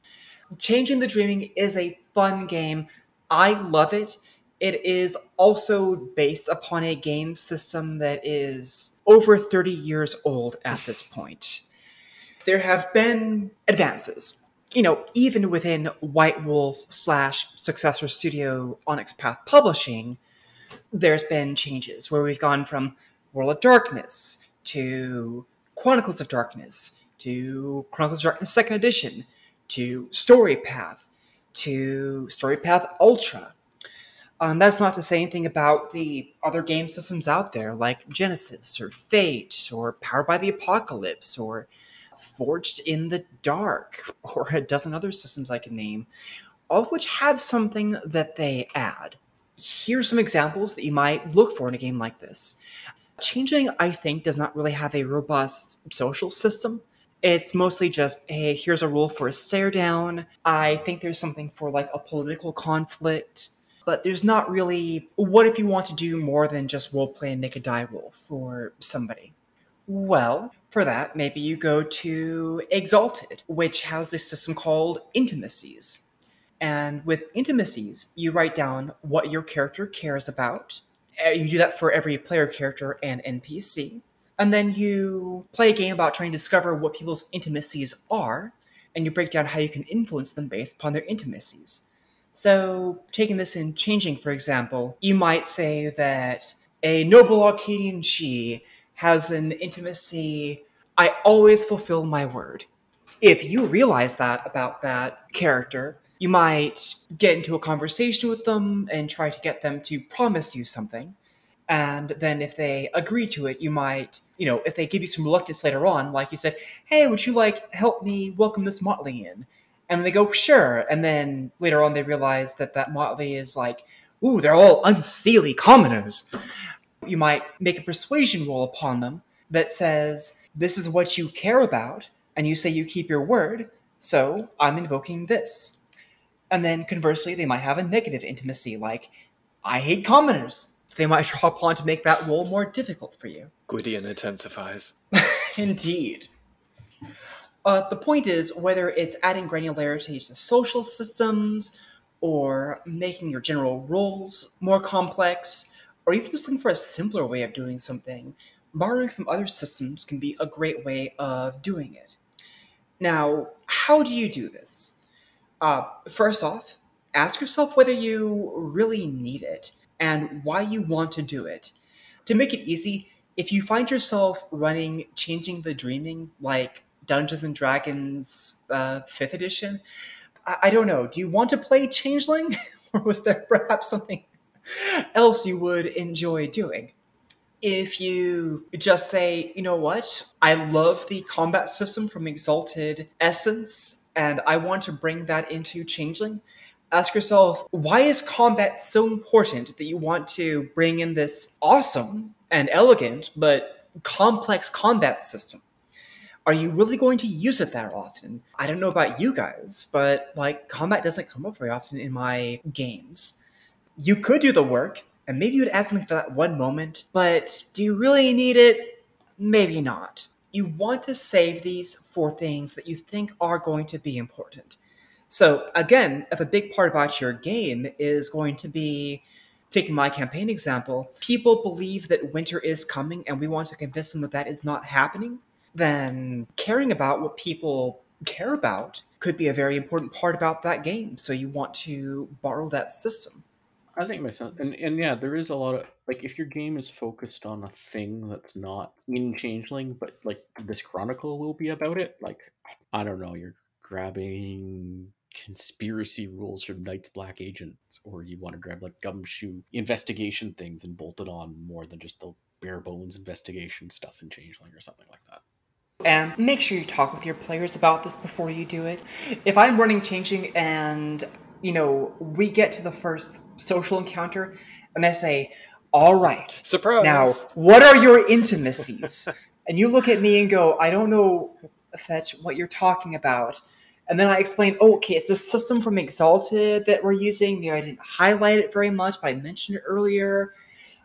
Changing the Dreaming is a fun game. I love it. It is also based upon a game system that is over 30 years old at this point. There have been advances. Even within White Wolf / successor studio Onyx Path Publishing, there's been changes where we've gone from World of Darkness to Chronicles of Darkness to Chronicles of Darkness 2nd Edition to Storypath to Storypath Ultra. That's not to say anything about the other game systems out there like Genesis or Fate or Powered by the Apocalypse or Forged in the Dark or a dozen other systems I can name, all of which have something that they add. Here's some examples that you might look for in a game like this. Changeling, I think, does not really have a robust social system. It's mostly just, hey, here's a rule for a stare down. I think there's something for like a political conflict, but there's not really, what if you want to do more than just roleplay and make a die roll for somebody? Well, for that, maybe you go to Exalted, which has a system called Intimacies. And with Intimacies, you write down what your character cares about. You do that for every player character and NPC. And then you play a game about trying to discover what people's intimacies are, and you break down how you can influence them based upon their intimacies. So, taking this in Changing, for example, you might say that a noble Arcadian she has an intimacy, I always fulfill my word. If you realize that about that character, you might get into a conversation with them and try to get them to promise you something. And then if they agree to it, you might, if they give you some reluctance later on, like you said, hey, would you help me welcome this motley in? And they go, sure. And then later on they realize that motley is like, ooh, they're all unseelie commoners. You might make a persuasion roll upon them that says, this is what you care about, and you say you keep your word, so I'm invoking this. And then conversely, they might have a negative intimacy, like, I hate commoners. They might draw upon to make that role more difficult for you. Gwydion intensifies. Indeed. The point is, whether it's adding granularity to social systems, or making your general roles more complex, or even just looking for a simpler way of doing something, borrowing from other systems can be a great way of doing it. Now, how do you do this? First off, ask yourself whether you really need it and why you want to do it. To make it easy, if you find yourself running Changing the Dreaming, like Dungeons & Dragons 5th edition, I don't know, do you want to play Changeling? Or was there perhaps something else you would enjoy doing? If you just say, you know what, I love the combat system from Exalted Essence, and I want to bring that into Changeling, ask yourself, why is combat so important that you want to bring in this awesome and elegant but complex combat system? Are you really going to use it that often? I don't know about you guys, but combat doesn't come up very often in my games. You could do the work, and maybe you would add something for that one moment, but do you really need it? Maybe not. You want to save these for things that you think are going to be important. So again, if a big part about your game is going to be, taking my campaign example, people believe that winter is coming and we want to convince them that that is not happening, then caring about what people care about could be a very important part about that game. So you want to borrow that system. I think it makes sense. And yeah, there is a lot of, if your game is focused on a thing that's not in Changeling, but this Chronicle will be about it, I don't know, you're grabbing conspiracy rules from Knight's Black Agents, or you want to grab gumshoe investigation things and bolt it on more than just the bare bones investigation stuff in Changeling or something like that. And make sure you talk with your players about this before you do it. If I'm running Changing and we get to the first social encounter, and they say, all right, surprise! Now, what are your intimacies? And you look at me and go, I don't know, Fetch, what you're talking about. And then I explain, okay, it's the system from Exalted that we're using. Maybe I didn't highlight it very much, but I mentioned it earlier.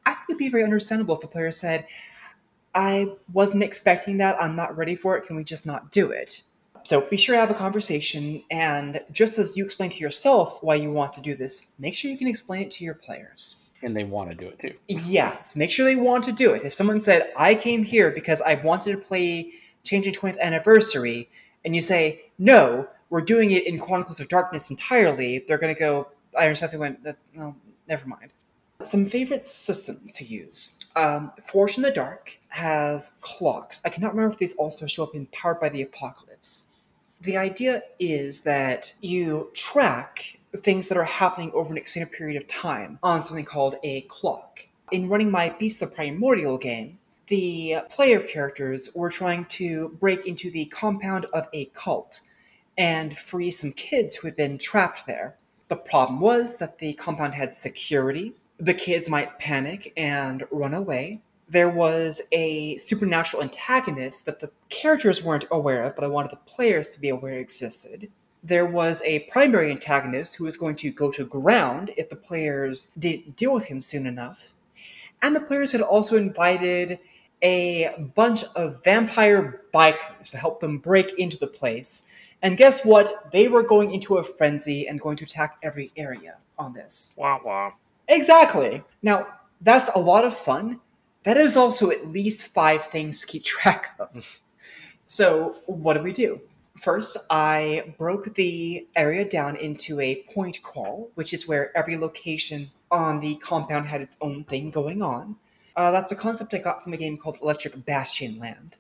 I think it'd be very understandable if a player said, I wasn't expecting that. I'm not ready for it. Can we just not do it? So be sure to have a conversation, and just as you explain to yourself why you want to do this, make sure you can explain it to your players. And they want to do it too. Yes, make sure they want to do it. If someone said, I came here because I wanted to play Changing 20th Anniversary, and you say, no, we're doing it in Chronicles of Darkness entirely, they're going to go, I understand they went, no, never mind. Some favorite systems to use. Forge in the Dark has clocks. I cannot remember if these also show up in Powered by the Apocalypse. The idea is that you track things that are happening over an extended period of time on something called a clock. In running my Beast of Primordial game, the player characters were trying to break into the compound of a cult and free some kids who had been trapped there. The problem was that the compound had security. The kids might panic and run away. There was a supernatural antagonist that the characters weren't aware of, but I wanted the players to be aware existed. There was a primary antagonist who was going to go to ground if the players didn't deal with him soon enough. And the players had also invited a bunch of vampire bikers to help them break into the place. And guess what? They were going into a frenzy and going to attack every area on this. Wah wah. Exactly. Now, that's a lot of fun. That is also at least 5 things to keep track of. So, what did we do? First, I broke the area down into a point crawl, which is where every location on the compound had its own thing going on. That's a concept I got from a game called Electric Bastion Land.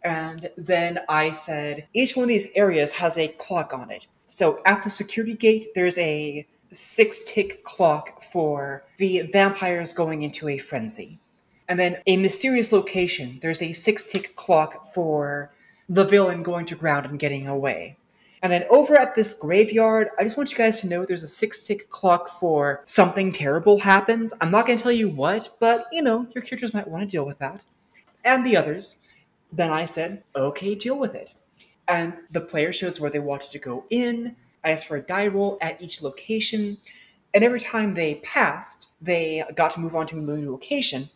And then I said, each one of these areas has a clock on it. So at the security gate, there's a 6-tick clock for the vampires going into a frenzy. And then a mysterious location, there's a 6-tick clock for the villain going to ground and getting away. And then over at this graveyard, I just want you guys to know there's a 6-tick clock for something terrible happens. I'm not going to tell you what, but, your characters might want to deal with that. And the others. Then I said, okay, deal with it. And the player shows where they wanted to go in. I asked for a die roll at each location. And every time they passed, they got to move on to a new location.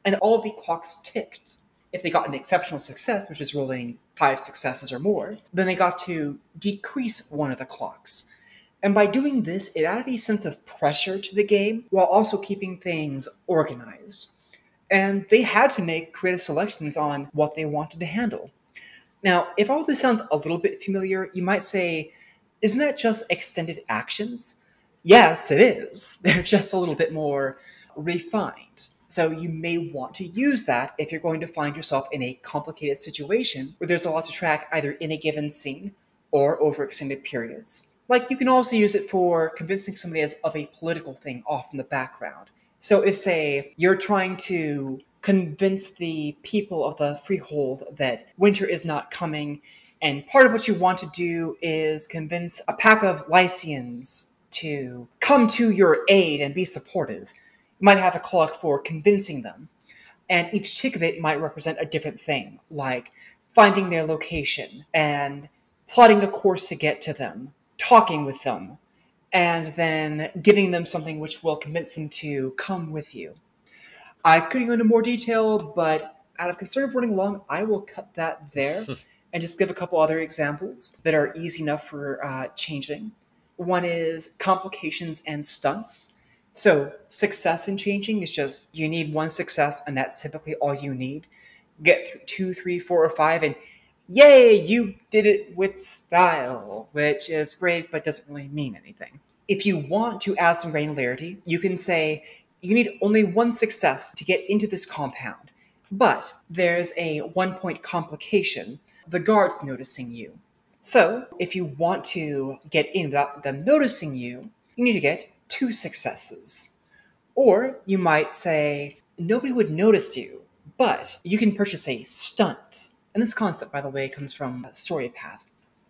And all of the clocks ticked. If they got an exceptional success, which is rolling 5 successes or more, then they got to decrease one of the clocks. And by doing this, it added a sense of pressure to the game while also keeping things organized. And they had to make creative selections on what they wanted to handle. Now, if all this sounds a little bit familiar, you might say, isn't that just extended actions? Yes, it is. They're just a little bit more refined. So you may want to use that if you're going to find yourself in a complicated situation where there's a lot to track either in a given scene or over extended periods. Like, you can also use it for convincing somebody of a political thing off in the background. So if, say, you're trying to convince the people of the Freehold that winter is not coming, and part of what you want to do is convince a pack of Lycians to come to your aid and be supportive. You might have a clock for convincing them, and each tick of it might represent a different thing, like finding their location and plotting a course to get to them, talking with them, and then giving them something which will convince them to come with you. I could go into more detail, but out of concern of running long, I will cut that there and just give a couple other examples that are easy enough for Changeling. One is complications and stunts. So success in Changing is just, you need 1 success, and that's typically all you need. Get through 2, 3, 4, or 5, and yay, you did it with style, which is great, but doesn't really mean anything. If you want to add some granularity, you can say, you need only 1 success to get into this compound, but there's a 1-point complication, the guards noticing you. So, if you want to get in without them noticing you, you need to get 2 successes. Or you might say, nobody would notice you, but you can purchase a stunt. And this concept, by the way, comes from Storypath.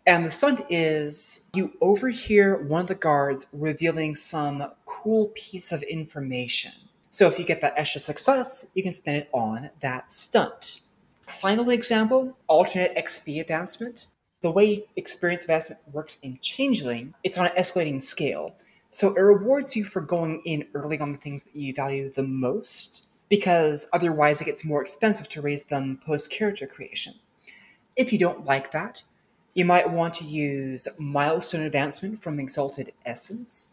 And the stunt is, you overhear one of the guards revealing some cool piece of information. So if you get that extra success, you can spend it on that stunt. Final example, alternate XP advancement. The way experience advancement works in Changeling, it's on an escalating scale. So it rewards you for going in early on the things that you value the most. because otherwise it gets more expensive to raise them post-character creation. If you don't like that, you might want to use milestone advancement from Exalted Essence,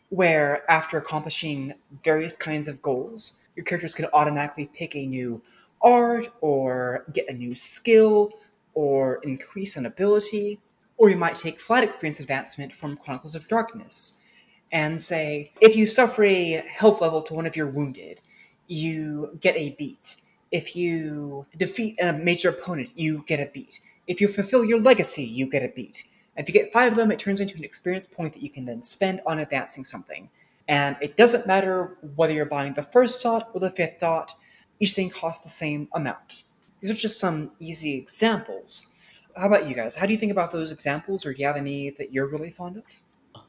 where after accomplishing various kinds of goals, your characters can automatically pick a new art, or get a new skill, or increase an ability. Or you might take flat experience advancement from Chronicles of Darkness and say, if you suffer a health level to one of your wounded, you get a beat. If you defeat a major opponent, you get a beat. If you fulfill your legacy, you get a beat. If you get 5 of them, it turns into an experience point that you can then spend on advancing something. And it doesn't matter whether you're buying the first dot or the 5th dot, each thing costs the same amount. These are just some easy examples. How about you guys? How do you think about those examples, or do you have any that you're really fond of?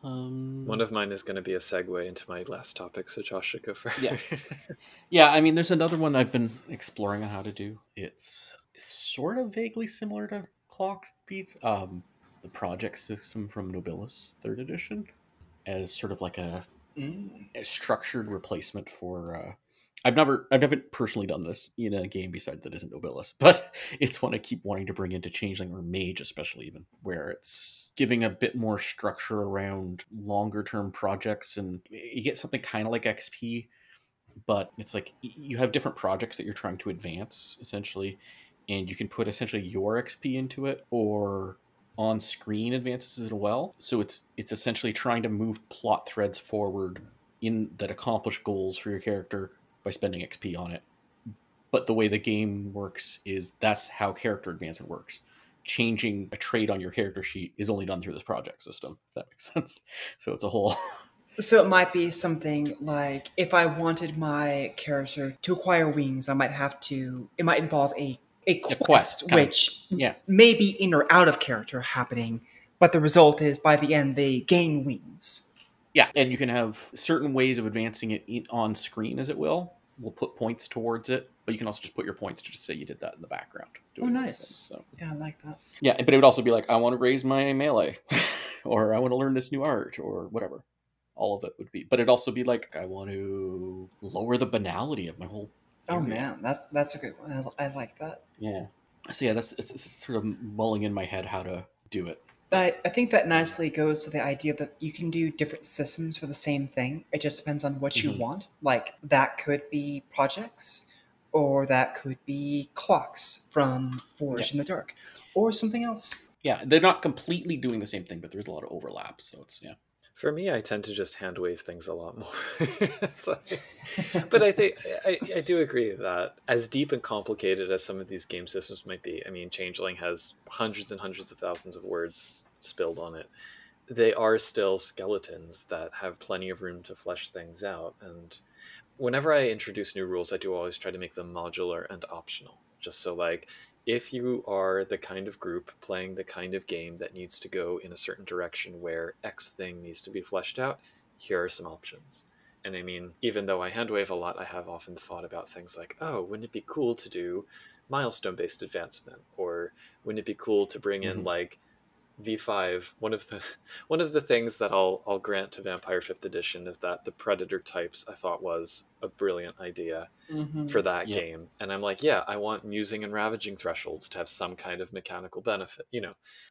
One of mine is going to be a segue into my last topic, so Josh should go first. Yeah, I mean, there's another one I've been exploring on how to do. It's sort of vaguely similar to clock beats. The project system from Nobilis 3rd edition, as sort of like a structured replacement for. I've never personally done this in a game besides that isn't Nobilis, but it's one I keep wanting to bring into Changeling or Mage, especially, even where it's giving a bit more structure around longer term projects, and you get something kind of like XP, but it's like you have different projects that you're trying to advance essentially, and you can put essentially your XP into it, or on screen advances as well. So it's essentially trying to move plot threads forward in that accomplish goals for your character by spending XP on it. But the way the game works is that's how character advancement works. Changing a trait on your character sheet is only done through this project system, if that makes sense. So it's a whole So it might be something like, if I wanted my character to acquire wings, I might have to. It might involve a quest, which may be in or out of character happening, but the result is by the end they gain wings. Yeah, and you can have certain ways of advancing it on screen, as it will. We'll put points towards it, but you can also just put your points to just say you did that in the background. Oh, nice. Things, so. Yeah, I like that. Yeah, but it would also be like, I want to raise my melee, or I want to learn this new art, or whatever. All of it would be. But it'd also be like, I want to lower the banality of my whole area. Oh, man, that's a good one. I like that. Yeah. So yeah, it's sort of mulling in my head how to do it. I think that nicely goes to the idea that you can do different systems for the same thing. It just depends on what you want. Like, that could be projects, or that could be clocks from Forge in the Dark, or something else. Yeah, they're not completely doing the same thing, but there's a lot of overlap. So it's, For me, I tend to just hand wave things a lot more. But I think I do agree that as deep and complicated as some of these game systems might be, I mean, Changeling has hundreds and hundreds of thousands of words spilled on it. They are still skeletons that have plenty of room to flesh things out. And whenever I introduce new rules, I do always try to make them modular and optional. Just so, like, if you are the kind of group playing the kind of game that needs to go in a certain direction where X thing needs to be fleshed out, here are some options. And I mean, even though I handwave a lot, I have often thought about things like, oh, wouldn't it be cool to do milestone-based advancement? Or wouldn't it be cool to bring in, like, V5, one of the things that I'll grant to Vampire 5th edition is that the Predator types I thought was a brilliant idea for that game. And I'm like, yeah, I want musing and ravaging thresholds to have some kind of mechanical benefit,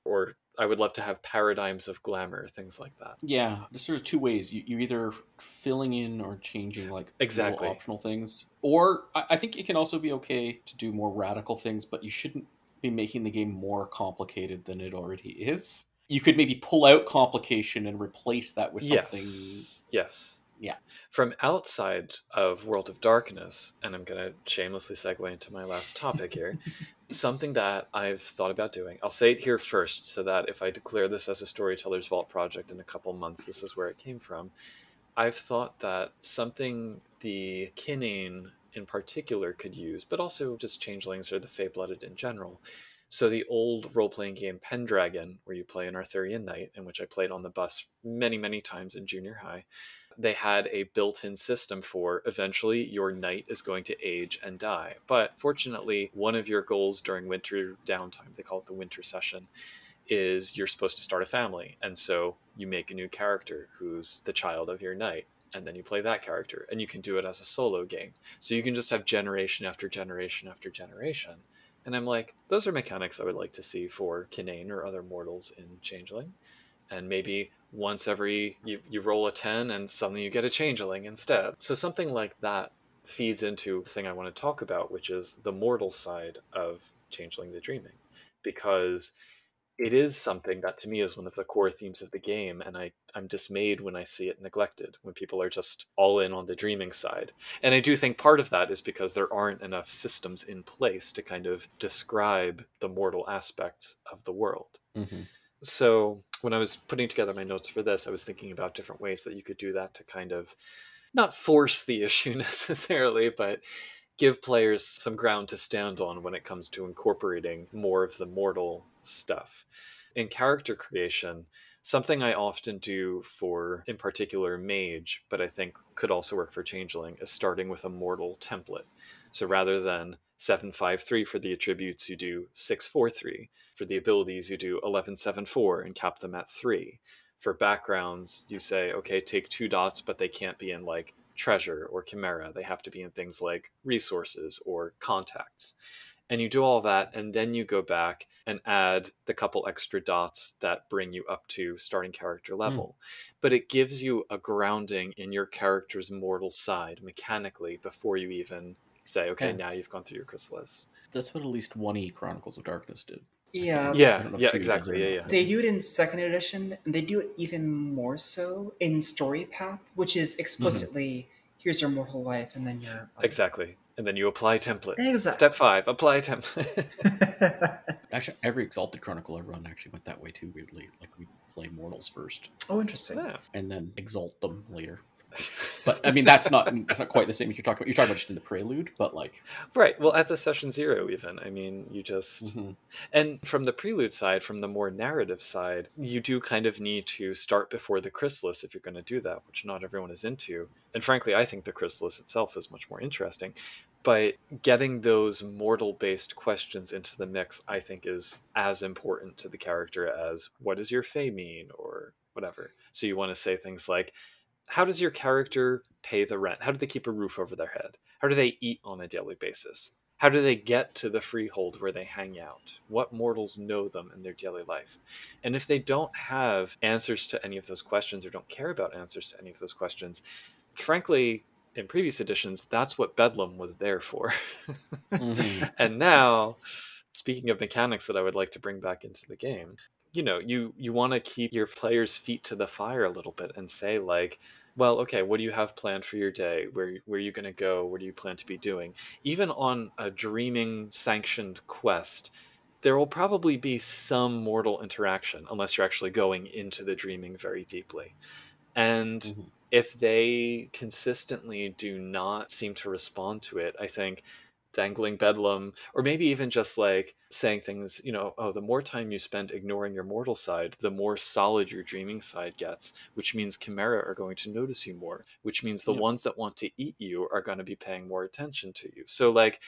or I would love to have paradigms of glamour, things like that. Yeah, there's sort of two ways. You either filling in or changing like exactly optional things, or I think it can also be okay to do more radical things, but you shouldn't be making the game more complicated than it already is. You could maybe pull out complication and replace that with something. Yes. Yeah. From outside of World of Darkness, and I'm going to shamelessly segue into my last topic here, something that I've thought about doing. I'll say it here first so that if I declare this as a Storyteller's Vault project in a couple months, this is where it came from. I've thought that something the Kinane in particular could use, but also just Changelings or the Fey-Blooded in general. So the old role-playing game Pendragon, where you play an Arthurian knight, in which I played on the bus many, many times in junior high, they had a built-in system for eventually your knight is going to age and die. But fortunately, one of your goals during winter downtime, they call it the winter session, is you're supposed to start a family. And so you make a new character who's the child of your knight. and then you play that character, and you can do it as a solo game. So you can just have generation after generation after generation. And I'm like, those are mechanics I would like to see for Kinane or other mortals in Changeling. And maybe once every you roll a 10 and suddenly you get a changeling instead. So something like that feeds into the thing I want to talk about, which is the mortal side of Changeling the Dreaming, because it is something that to me is one of the core themes of the game, and I'm dismayed when I see it neglected, when people are just all in on the dreaming side. And I do think part of that is because there aren't enough systems in place to kind of describe the mortal aspects of the world. Mm-hmm. So when I was putting together my notes for this, I was thinking about different ways that you could do that to kind of not force the issue necessarily, but give players some ground to stand on when it comes to incorporating more of the mortal stuff. In character creation, something I often do for, in particular, Mage, but I think could also work for Changeling, is starting with a mortal template. So rather than 7-5-3 for the attributes, you do 6-4-3. For the abilities, you do 11-7-4 and cap them at 3. For backgrounds, you say, okay, take 2 dots, but they can't be in like treasure or chimera. They have to be in things like resources or contacts. And you do all that, and then you go back and add the couple extra dots that bring you up to starting character level. But it gives you a grounding in your character's mortal side mechanically before you even say, okay, now you've gone through your chrysalis. That's what at least 1E Chronicles of Darkness did. Yeah, Yeah, I don't know if yeah, 2E does it exactly. or Yeah, not. yeah. they do it in 2nd edition, and they do it even more so in Story Path, which is explicitly here's your mortal life, and then your Exactly. And then you apply template. Exactly. Step 5, apply template. Actually, every Exalted Chronicle I run actually went that way too, weirdly. Like, we play mortals first. Oh, interesting. Yeah. And then exalt them later. But, I mean, that's not quite the same as you're talking about. You're talking about just in the prelude, but like... Right. Well, at the session 0 even. I mean, you just... And from the prelude side, from the more narrative side, you do kind of need to start before the chrysalis if you're going to do that, which not everyone is into. And frankly, I think the chrysalis itself is much more interesting. But getting those mortal-based questions into the mix, I think, is as important to the character as what does your Fae mean or whatever. So you want to say things like, how does your character pay the rent? How do they keep a roof over their head? How do they eat on a daily basis? How do they get to the freehold where they hang out? What mortals know them in their daily life? And if they don't have answers to any of those questions or don't care about answers to any of those questions, frankly, in previous editions, that's what Bedlam was there for. And now, speaking of mechanics that I would like to bring back into the game, you know, you want to keep your players' feet to the fire a little bit and say, like, well, okay, what do you have planned for your day? Where are you going to go? What do you plan to be doing? Even on a dreaming sanctioned quest, there will probably be some mortal interaction, unless you're actually going into the dreaming very deeply. And if they consistently do not seem to respond to it, I think dangling bedlam, or maybe even just like saying things, you know, oh, the more time you spend ignoring your mortal side, the more solid your dreaming side gets, which means chimera are going to notice you more, which means the ones that want to eat you are going to be paying more attention to you. So like,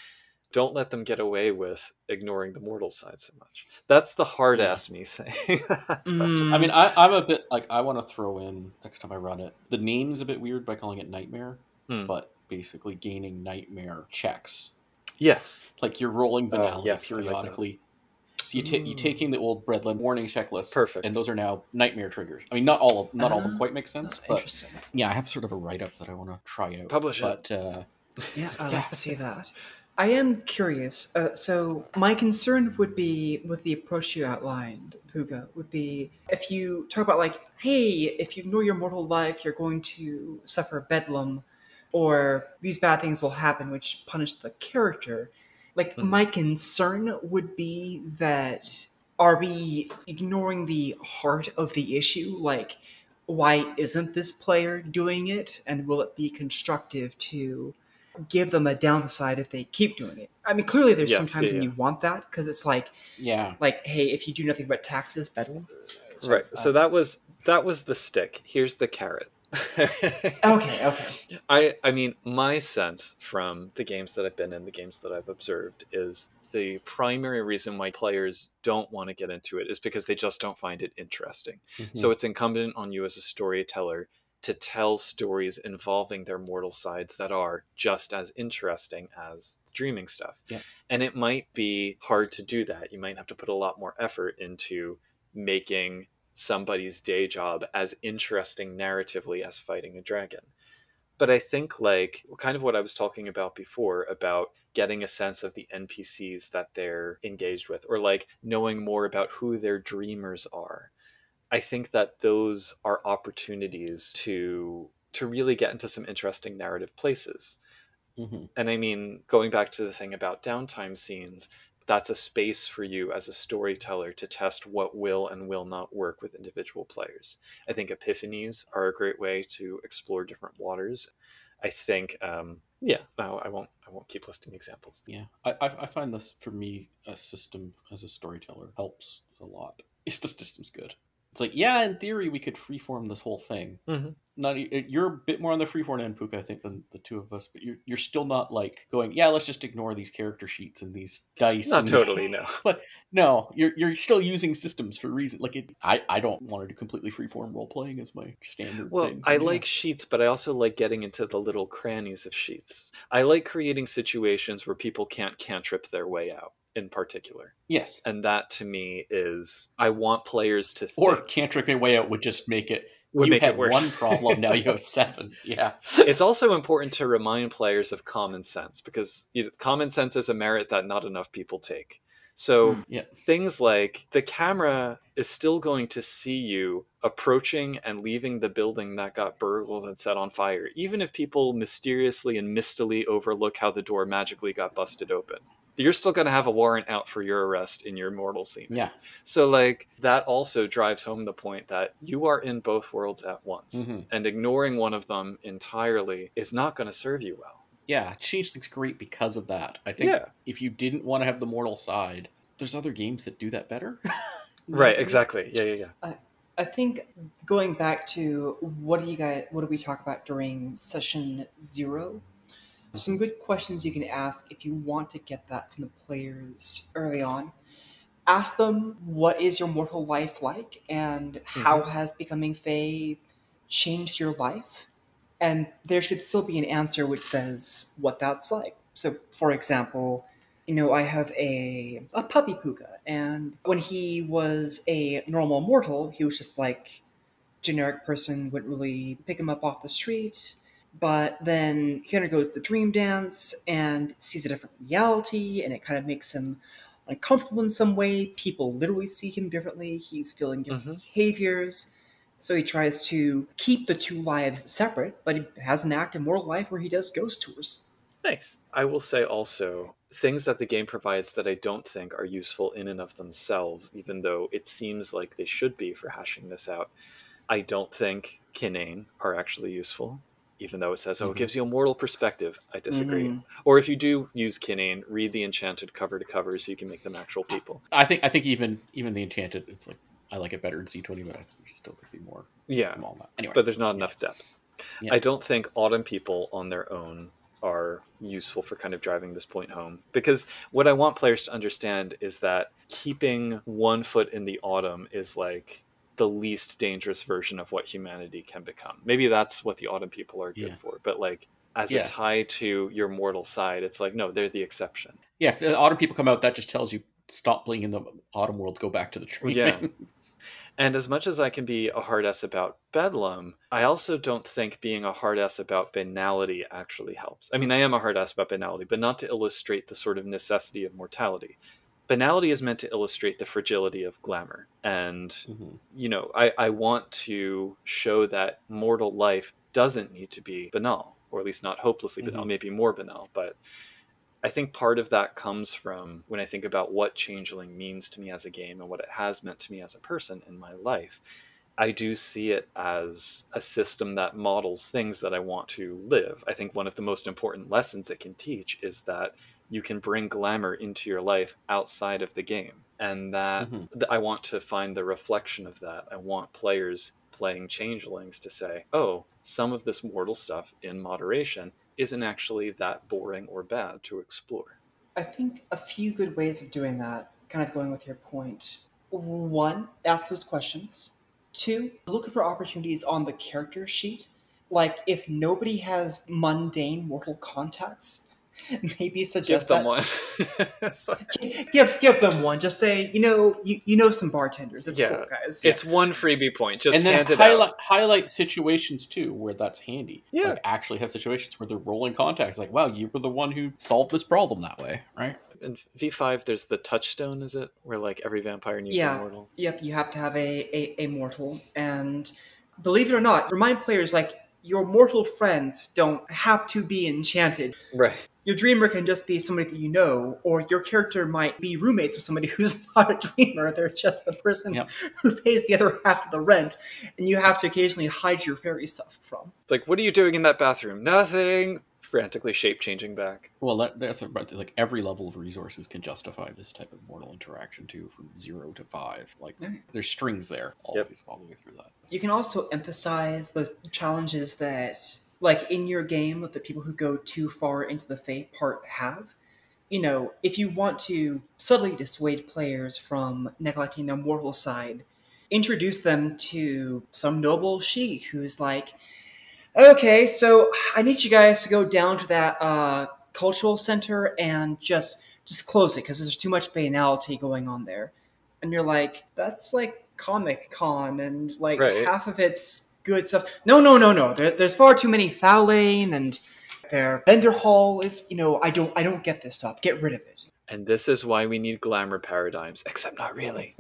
don't let them get away with ignoring the mortal side so much. That's the hard ass me saying that. I mean, I'm a bit like, I want to throw in next time I run it. The name's a bit weird by calling it Nightmare, but basically gaining nightmare checks. Yes. Like you're rolling banality yes, periodically. So you're taking the old Breadland warning checklist. Perfect. And those are now nightmare triggers. I mean, not all of them quite make sense. But interesting. yeah, I have sort of a write-up that I want to try out. Publish it. Yeah, I'd like to see that. I am curious. So my concern would be with the approach you outlined, Puga, would be if you talk about like, hey, if you ignore your mortal life, you're going to suffer bedlam, or these bad things will happen which punish the character. Like, my concern would be that are we ignoring the heart of the issue? Like, why isn't this player doing it? And will it be constructive to give them a downside if they keep doing it? I mean, clearly there's sometimes when you want that, because it's like, hey, if you do nothing but taxes, bedlam. Right. So that was the stick. Here's the carrot. Okay. I mean, my sense from the games that I've been in, the games that I've observed, is the primary reason why players don't want to get into it is because they just don't find it interesting. So it's incumbent on you as a storyteller to tell stories involving their mortal sides that are just as interesting as the dreaming stuff. Yeah. And it might be hard to do that. You might have to put a lot more effort into making somebody's day job as interesting narratively as fighting a dragon. But I think, like, kind of what I was talking about before, about getting a sense of the NPCs that they're engaged with, or like knowing more about who their dreamers are. I think that those are opportunities to really get into some interesting narrative places. Mm-hmm. And I mean, going back to the thing about downtime scenes, that's a space for you as a storyteller to test what will and will not work with individual players. I think epiphanies are a great way to explore different waters. I think, yeah, no, I won't keep listing examples. Yeah, I find this, for me, a system as a storyteller helps a lot if the system's good. It's like, yeah, in theory, we could freeform this whole thing. Mm-hmm. You're a bit more on the freeform end, Puka, I think, than the two of us, but you're still not like going, yeah, let's just ignore these character sheets and these dice. Not totally, no. But no, you're still using systems for a reason. Like I don't want to do completely freeform role playing as my standard Well, thing. I like sheets, but I also like getting into the little crannies of sheets. I like creating situations where people can't cantrip their way out, in particular. Yes. And that, to me, is, I want players to think... Or cantrip your way out would just make it... Would you make had it worse. one problem, now you have 7. Yeah. It's also important to remind players of common sense, because common sense is a merit that not enough people take. So Yeah. things like the camera is still going to see you approaching and leaving the building that got burgled and set on fire, even if people mysteriously and mistily overlook how the door magically got busted open. You're still going to have a warrant out for your arrest in your mortal scene. Yeah. So, like, that also drives home the point that you are in both worlds at once. Mm-hmm. And ignoring one of them entirely is not going to serve you well. Yeah, Changeling's great because of that. I think Yeah. if you didn't want to have the mortal side, there's other games that do that better. Right, exactly. Yeah. I think going back to what do we talk about during session 0? Some good questions you can ask if you want to get that from the players early on. Ask them, what is your mortal life like, and how has becoming Fae changed your life? And there should still be an answer which says what that's like. So, for example, I have a puppy Puka, and when he was a normal mortal, he was just like generic person, wouldn't really pick him up off the street. But then he undergoes the dream dance and sees a different reality, and it kind of makes him uncomfortable in some way. People literally see him differently. He's feeling different behaviors. So he tries to keep the two lives separate, but he has an active mortal life where he does ghost tours. Nice. I will say also, things that the game provides that I don't think are useful in and of themselves, even though it seems like they should be for hashing this out. I don't think Kinane are actually useful, even though it says, it gives you a mortal perspective. I disagree. Or if you do use Kinane, read the Enchanted cover to cover so you can make them actual people. I think even the Enchanted, it's like, I like it better in C20, but I think there still could be more. Yeah, anyway, but there's not enough depth. Yeah. I don't think Autumn people on their own are useful for kind of driving this point home, because what I want players to understand is that keeping one foot in the Autumn is like the least dangerous version of what humanity can become. Maybe that's what the Autumn people are good for, but like as a tie to your mortal side, it's like, no, they're the exception. Yeah, if the Autumn people come out, that just tells you stop playing in the Autumn world, go back to the tree. Yeah. And as much as I can be a hard ass about Bedlam, I also don't think being a hard ass about banality actually helps. I mean, I am a hard ass about banality, but not to illustrate the sort of necessity of mortality. Banality is meant to illustrate the fragility of glamour. And, I want to show that mortal life doesn't need to be banal, or at least not hopelessly banal, maybe more banal. But I think part of that comes from when I think about what Changeling means to me as a game and what it has meant to me as a person in my life. I do see it as a system that models things that I want to live. I think one of the most important lessons it can teach is that you can bring glamour into your life outside of the game. And that I want to find the reflection of that. I want players playing Changelings to say, oh, some of this mortal stuff in moderation isn't actually that boring or bad to explore. I think a few good ways of doing that, kind of going with your point. 1, ask those questions. 2, look for opportunities on the character sheet Like, if nobody has mundane mortal contacts, maybe Give suggest them that. one. Give them one. Just say, you know some bartenders. It's Yeah. cool, guys. It's one freebie point. Just And then hand it out. highlight situations too where that's handy. Yeah. Like actually have situations where they're rolling contacts. Like, wow, you were the one who solved this problem that way, right? In V5, there's the touchstone, is it? Where like every vampire needs a mortal. Yep, you have to have a mortal. And believe it or not, remind players, like, your mortal friends don't have to be enchanted. Right. Your dreamer can just be somebody that you know, or your character might be roommates with somebody who's not a dreamer. They're just the person who pays the other half of the rent, and you have to occasionally hide your fairy stuff from. It's like, what are you doing in that bathroom? Nothing. Frantically shape-changing back. Well, that's like every level of resources can justify this type of mortal interaction too, from 0 to 5. Like, there's strings there always, all the way through that. You can also emphasize the challenges that, like, in your game, that the people who go too far into the Fate part have. If you want to subtly dissuade players from neglecting their mortal side, introduce them to some noble sheik who's like, okay, so I need you guys to go down to that cultural center and just close it because there's too much banality going on there. And you're like, that's like Comic Con, and like half of it's good stuff. No. There's far too many Thalane, and their vendor hall is, I don't get this stuff. Get rid of it. And this is why we need glamour paradigms, except not really.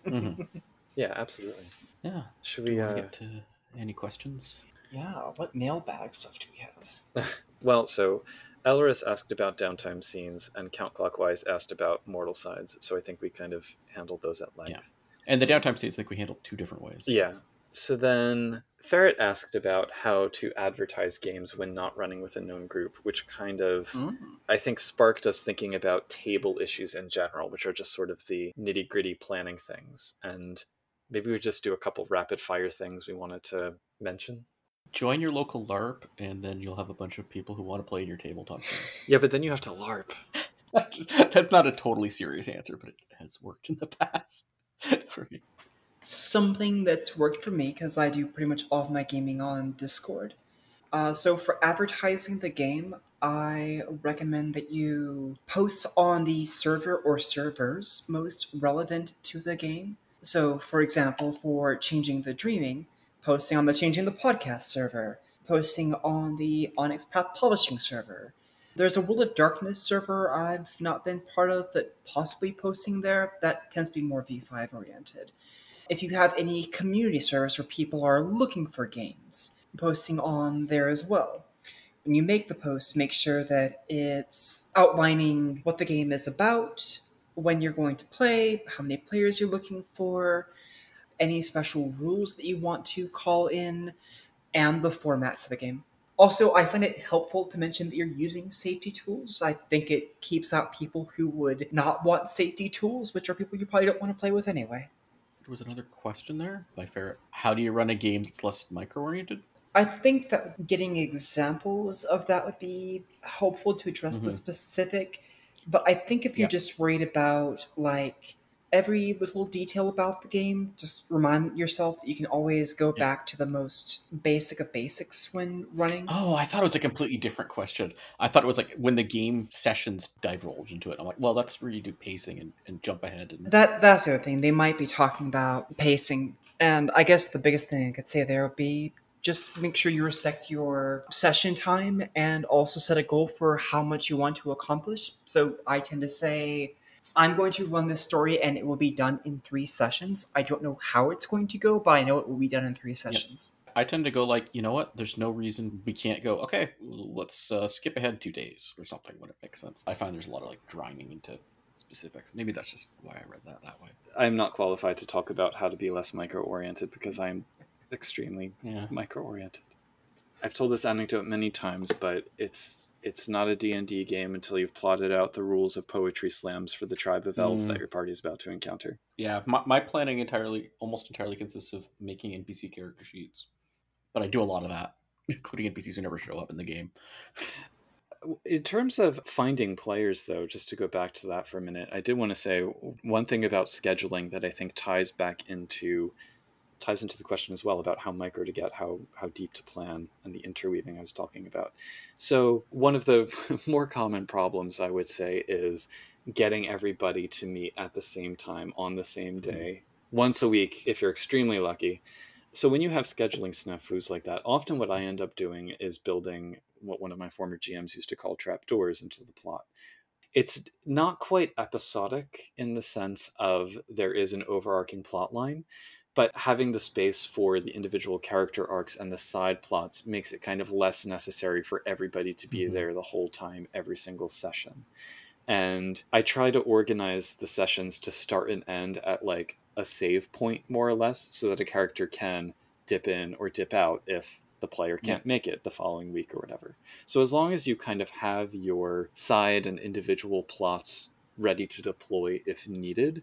Mm-hmm. Yeah, absolutely. Yeah. Should we get to any questions? Yeah, what mailbag stuff do we have? Well, so Elris asked about downtime scenes, and Count Clockwise asked about mortal sides, so I think we kind of handled those at length. Yeah. And the downtime scenes, I think we handled 2 different ways. Yeah. So then Ferret asked about how to advertise games when not running with a known group, which kind of, I think, sparked us thinking about table issues in general, which are just sort of the nitty-gritty planning things. And maybe we just do a couple rapid-fire things we wanted to mention. Join your local LARP, and then you'll have a bunch of people who want to play in your tabletop game. Yeah, but then you have to LARP. That's not a totally serious answer, but it has worked in the past. Right. Something that's worked for me, because I do pretty much all of my gaming on Discord. So for advertising the game, I recommend that you post on the server or servers most relevant to the game. So, for example, for Changing the Dreaming, posting on the Changing the Podcast server, posting on the Onyx Path Publishing server. There's a World of Darkness server I've not been part of, but possibly posting there. That tends to be more V5 oriented. If you have any community servers where people are looking for games, posting on there as well. When you make the post, make sure that it's outlining what the game is about, when you're going to play, how many players you're looking for, any special rules that you want to call in, and the format for the game. Also, I find it helpful to mention that you're using safety tools. I think it keeps out people who would not want safety tools, which are people you probably don't want to play with anyway. There was another question there by Ferret. How do you run a game that's less micro-oriented? I think that getting examples of that would be helpful to address the specific. But I think if you're just worried about, like, every little detail about the game, just remind yourself that you can always go back to the most basic of basics when running. Oh, I thought it was a completely different question. I thought it was like when the game sessions divulge into it. I'm like, well, that's where you do pacing and jump ahead. And That's the other thing. They might be talking about pacing. And I guess the biggest thing I could say there would be just make sure you respect your session time and also set a goal for how much you want to accomplish. So I tend to say, I'm going to run this story and it will be done in 3 sessions. I don't know how it's going to go, but I know it will be done in 3 sessions. Yep. I tend to go like, you know what? There's no reason we can't go, okay, let's skip ahead 2 days or something when it makes sense. I find there's a lot of like grinding into specifics. Maybe that's just why I read that way. I'm not qualified to talk about how to be less micro-oriented because I'm extremely micro-oriented. I've told this anecdote many times, but it's not a D&D game until you've plotted out the rules of poetry slams for the tribe of elves that your party is about to encounter. Yeah, my planning almost entirely consists of making NPC character sheets. But I do a lot of that, including NPCs who never show up in the game. In terms of finding players, though, just to go back to that for a minute, I did want to say one thing about scheduling that I think ties back into ties into the question as well about how micro to get, how deep to plan, and the interweaving I was talking about. So one of the more common problems, I would say, is getting everybody to meet at the same time on the same day, once a week if you're extremely lucky. So when you have scheduling snafus like that, often what I end up doing is building what one of my former GMs used to call trapdoors into the plot. It's not quite episodic in the sense of there is an overarching plot line, but having the space for the individual character arcs and the side plots makes it kind of less necessary for everybody to be there the whole time, every single session. And I try to organize the sessions to start and end at like a save point, more or less, so that a character can dip in or dip out if the player can't make it the following week or whatever. So as long as you kind of have your side and individual plots ready to deploy if needed,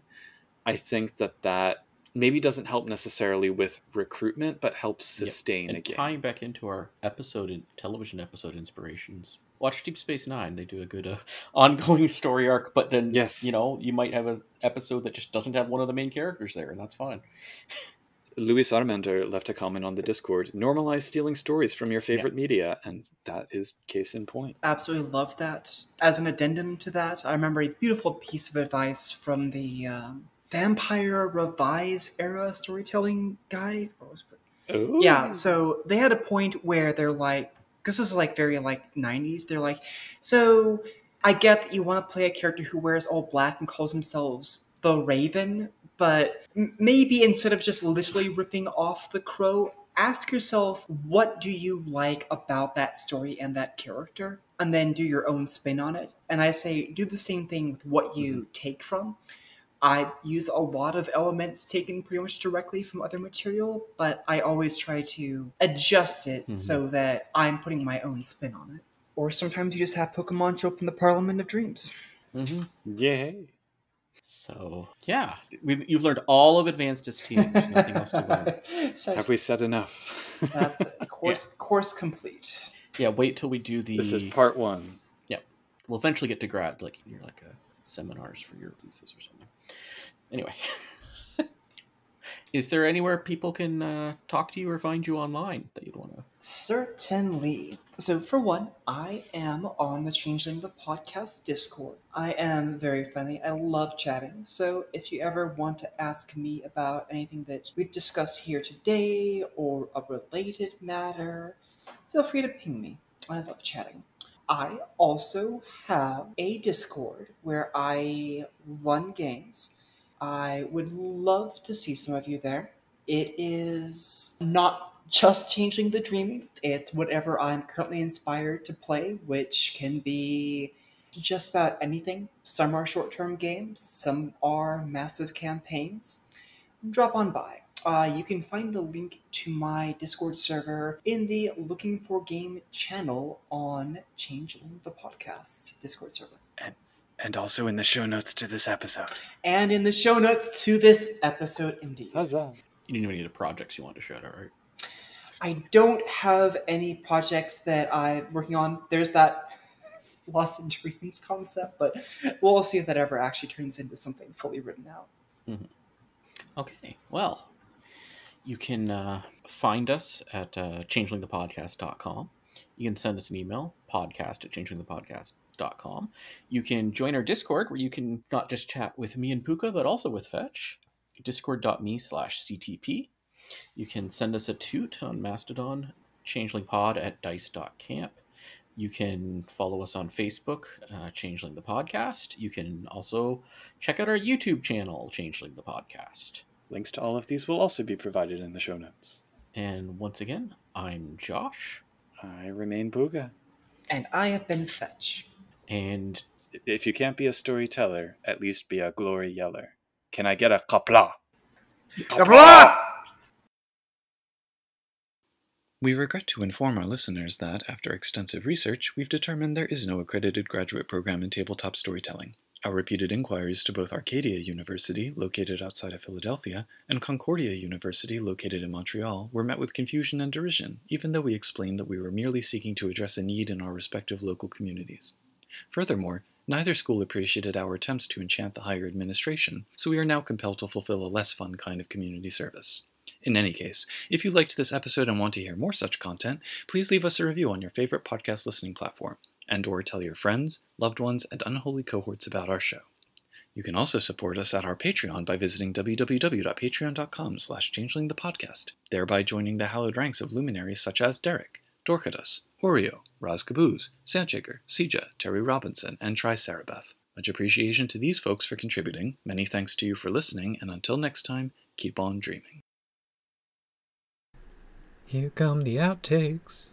I think that maybe doesn't help necessarily with recruitment, but helps sustain a game. Tying back into our television episode inspirations, watch Deep Space Nine. They do a good ongoing story arc, but then you might have an episode that just doesn't have one of the main characters there, and that's fine. Luis Armander left a comment on the Discord: normalize stealing stories from your favorite media, and that is case in point. Absolutely love that. As an addendum to that, I remember a beautiful piece of advice from the Vampire Revise era storytelling guide. Ooh. Yeah, so they had a point where they're like, this is like very like 90s. They're like, so I get that you want to play a character who wears all black and calls themselves the Raven, but maybe instead of just literally ripping off the Crow, ask yourself, what do you like about that story and that character? And then do your own spin on it. And I say, do the same thing with what you take from. I use a lot of elements taken pretty much directly from other material, but I always try to adjust it so that I'm putting my own spin on it. Or sometimes you just have Pokemon show up in the Parliament of Dreams. Yay. So, yeah. You've learned all of Advanced Esteem. There's nothing else to learn. Have we said enough? That's it. Course complete. Yeah, wait till we do the... This is part 1. Yeah. We'll eventually get to grad, like, you're like seminars for your thesis or something. Anyway. Is there anywhere people can talk to you or find you online that you'd want to? Certainly. So for one, I am on the Changeling the Podcast Discord. I am very friendly. I love chatting. So if you ever want to ask me about anything that we've discussed here today or a related matter, feel free to ping me. I love chatting. I also have a Discord where I run games. I would love to see some of you there. It is not just Changeling the Dreaming. It's whatever I'm currently inspired to play, which can be just about anything. Some are short-term games, some are massive campaigns. Drop on by. You can find the link to my Discord server in the Looking for Game channel on Changeling the Podcast's Discord server. And also in the show notes to this episode. And in the show notes to this episode, indeed. Huzzah. You didn't even need the projects you want to shout out, right? I don't have any projects that I'm working on. There's that Lost in Dreams concept, but we'll see if that ever actually turns into something fully written out. Okay, well, you can find us at changelingthepodcast.com. You can send us an email, podcast@changelingthepodcast.com. You can join our Discord, where you can not just chat with me and Puka, but also with Fetch. Discord.me/CTP. You can send us a toot on Mastodon, changelingpod@dice.camp. You can follow us on Facebook, Changeling the Podcast. You can also check out our YouTube channel, Changeling the Podcast. Links to all of these will also be provided in the show notes. And once again, I'm Josh. I remain Booga. And I have been Fetch. And if you can't be a storyteller, at least be a glory yeller. Can I get a kapla? Kapla! We regret to inform our listeners that, after extensive research, we've determined there is no accredited graduate program in tabletop storytelling. Our repeated inquiries to both Arcadia University, located outside of Philadelphia, and Concordia University, located in Montreal, were met with confusion and derision, even though we explained that we were merely seeking to address a need in our respective local communities. Furthermore, neither school appreciated our attempts to enchant the higher administration, so we are now compelled to fulfill a less fun kind of community service. In any case, if you liked this episode and want to hear more such content, please leave us a review on your favorite podcast listening platform, and/or tell your friends, loved ones, and unholy cohorts about our show. You can also support us at our Patreon by visiting www.patreon.com/changelingthepodcast, thereby joining the hallowed ranks of luminaries such as Derek, Dorcadus, Oreo, Raz Caboose, Sandshaker, Sija, Terry Robinson, and Tricerabeth. Much appreciation to these folks for contributing, many thanks to you for listening, and until next time, keep on dreaming. Here come the outtakes.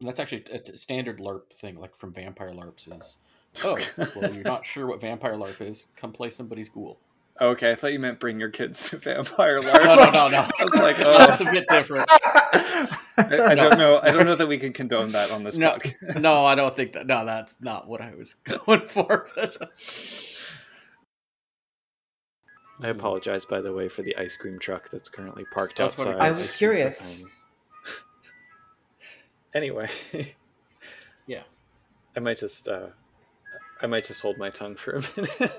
That's actually a standard LARP thing, like from Vampire LARPs is, oh, well, you're not sure what Vampire LARP is, come play somebody's ghoul. Okay, I thought you meant bring your kids to Vampire LARPs. No. I was like, oh. That's a bit different. I don't know. I don't know that we can condone that on this podcast. No, I don't think that. No, that's not what I was going for. I apologize, by the way, for the ice cream truck that's currently parked outside. I was curious. Anyway, yeah, I might just hold my tongue for a minute.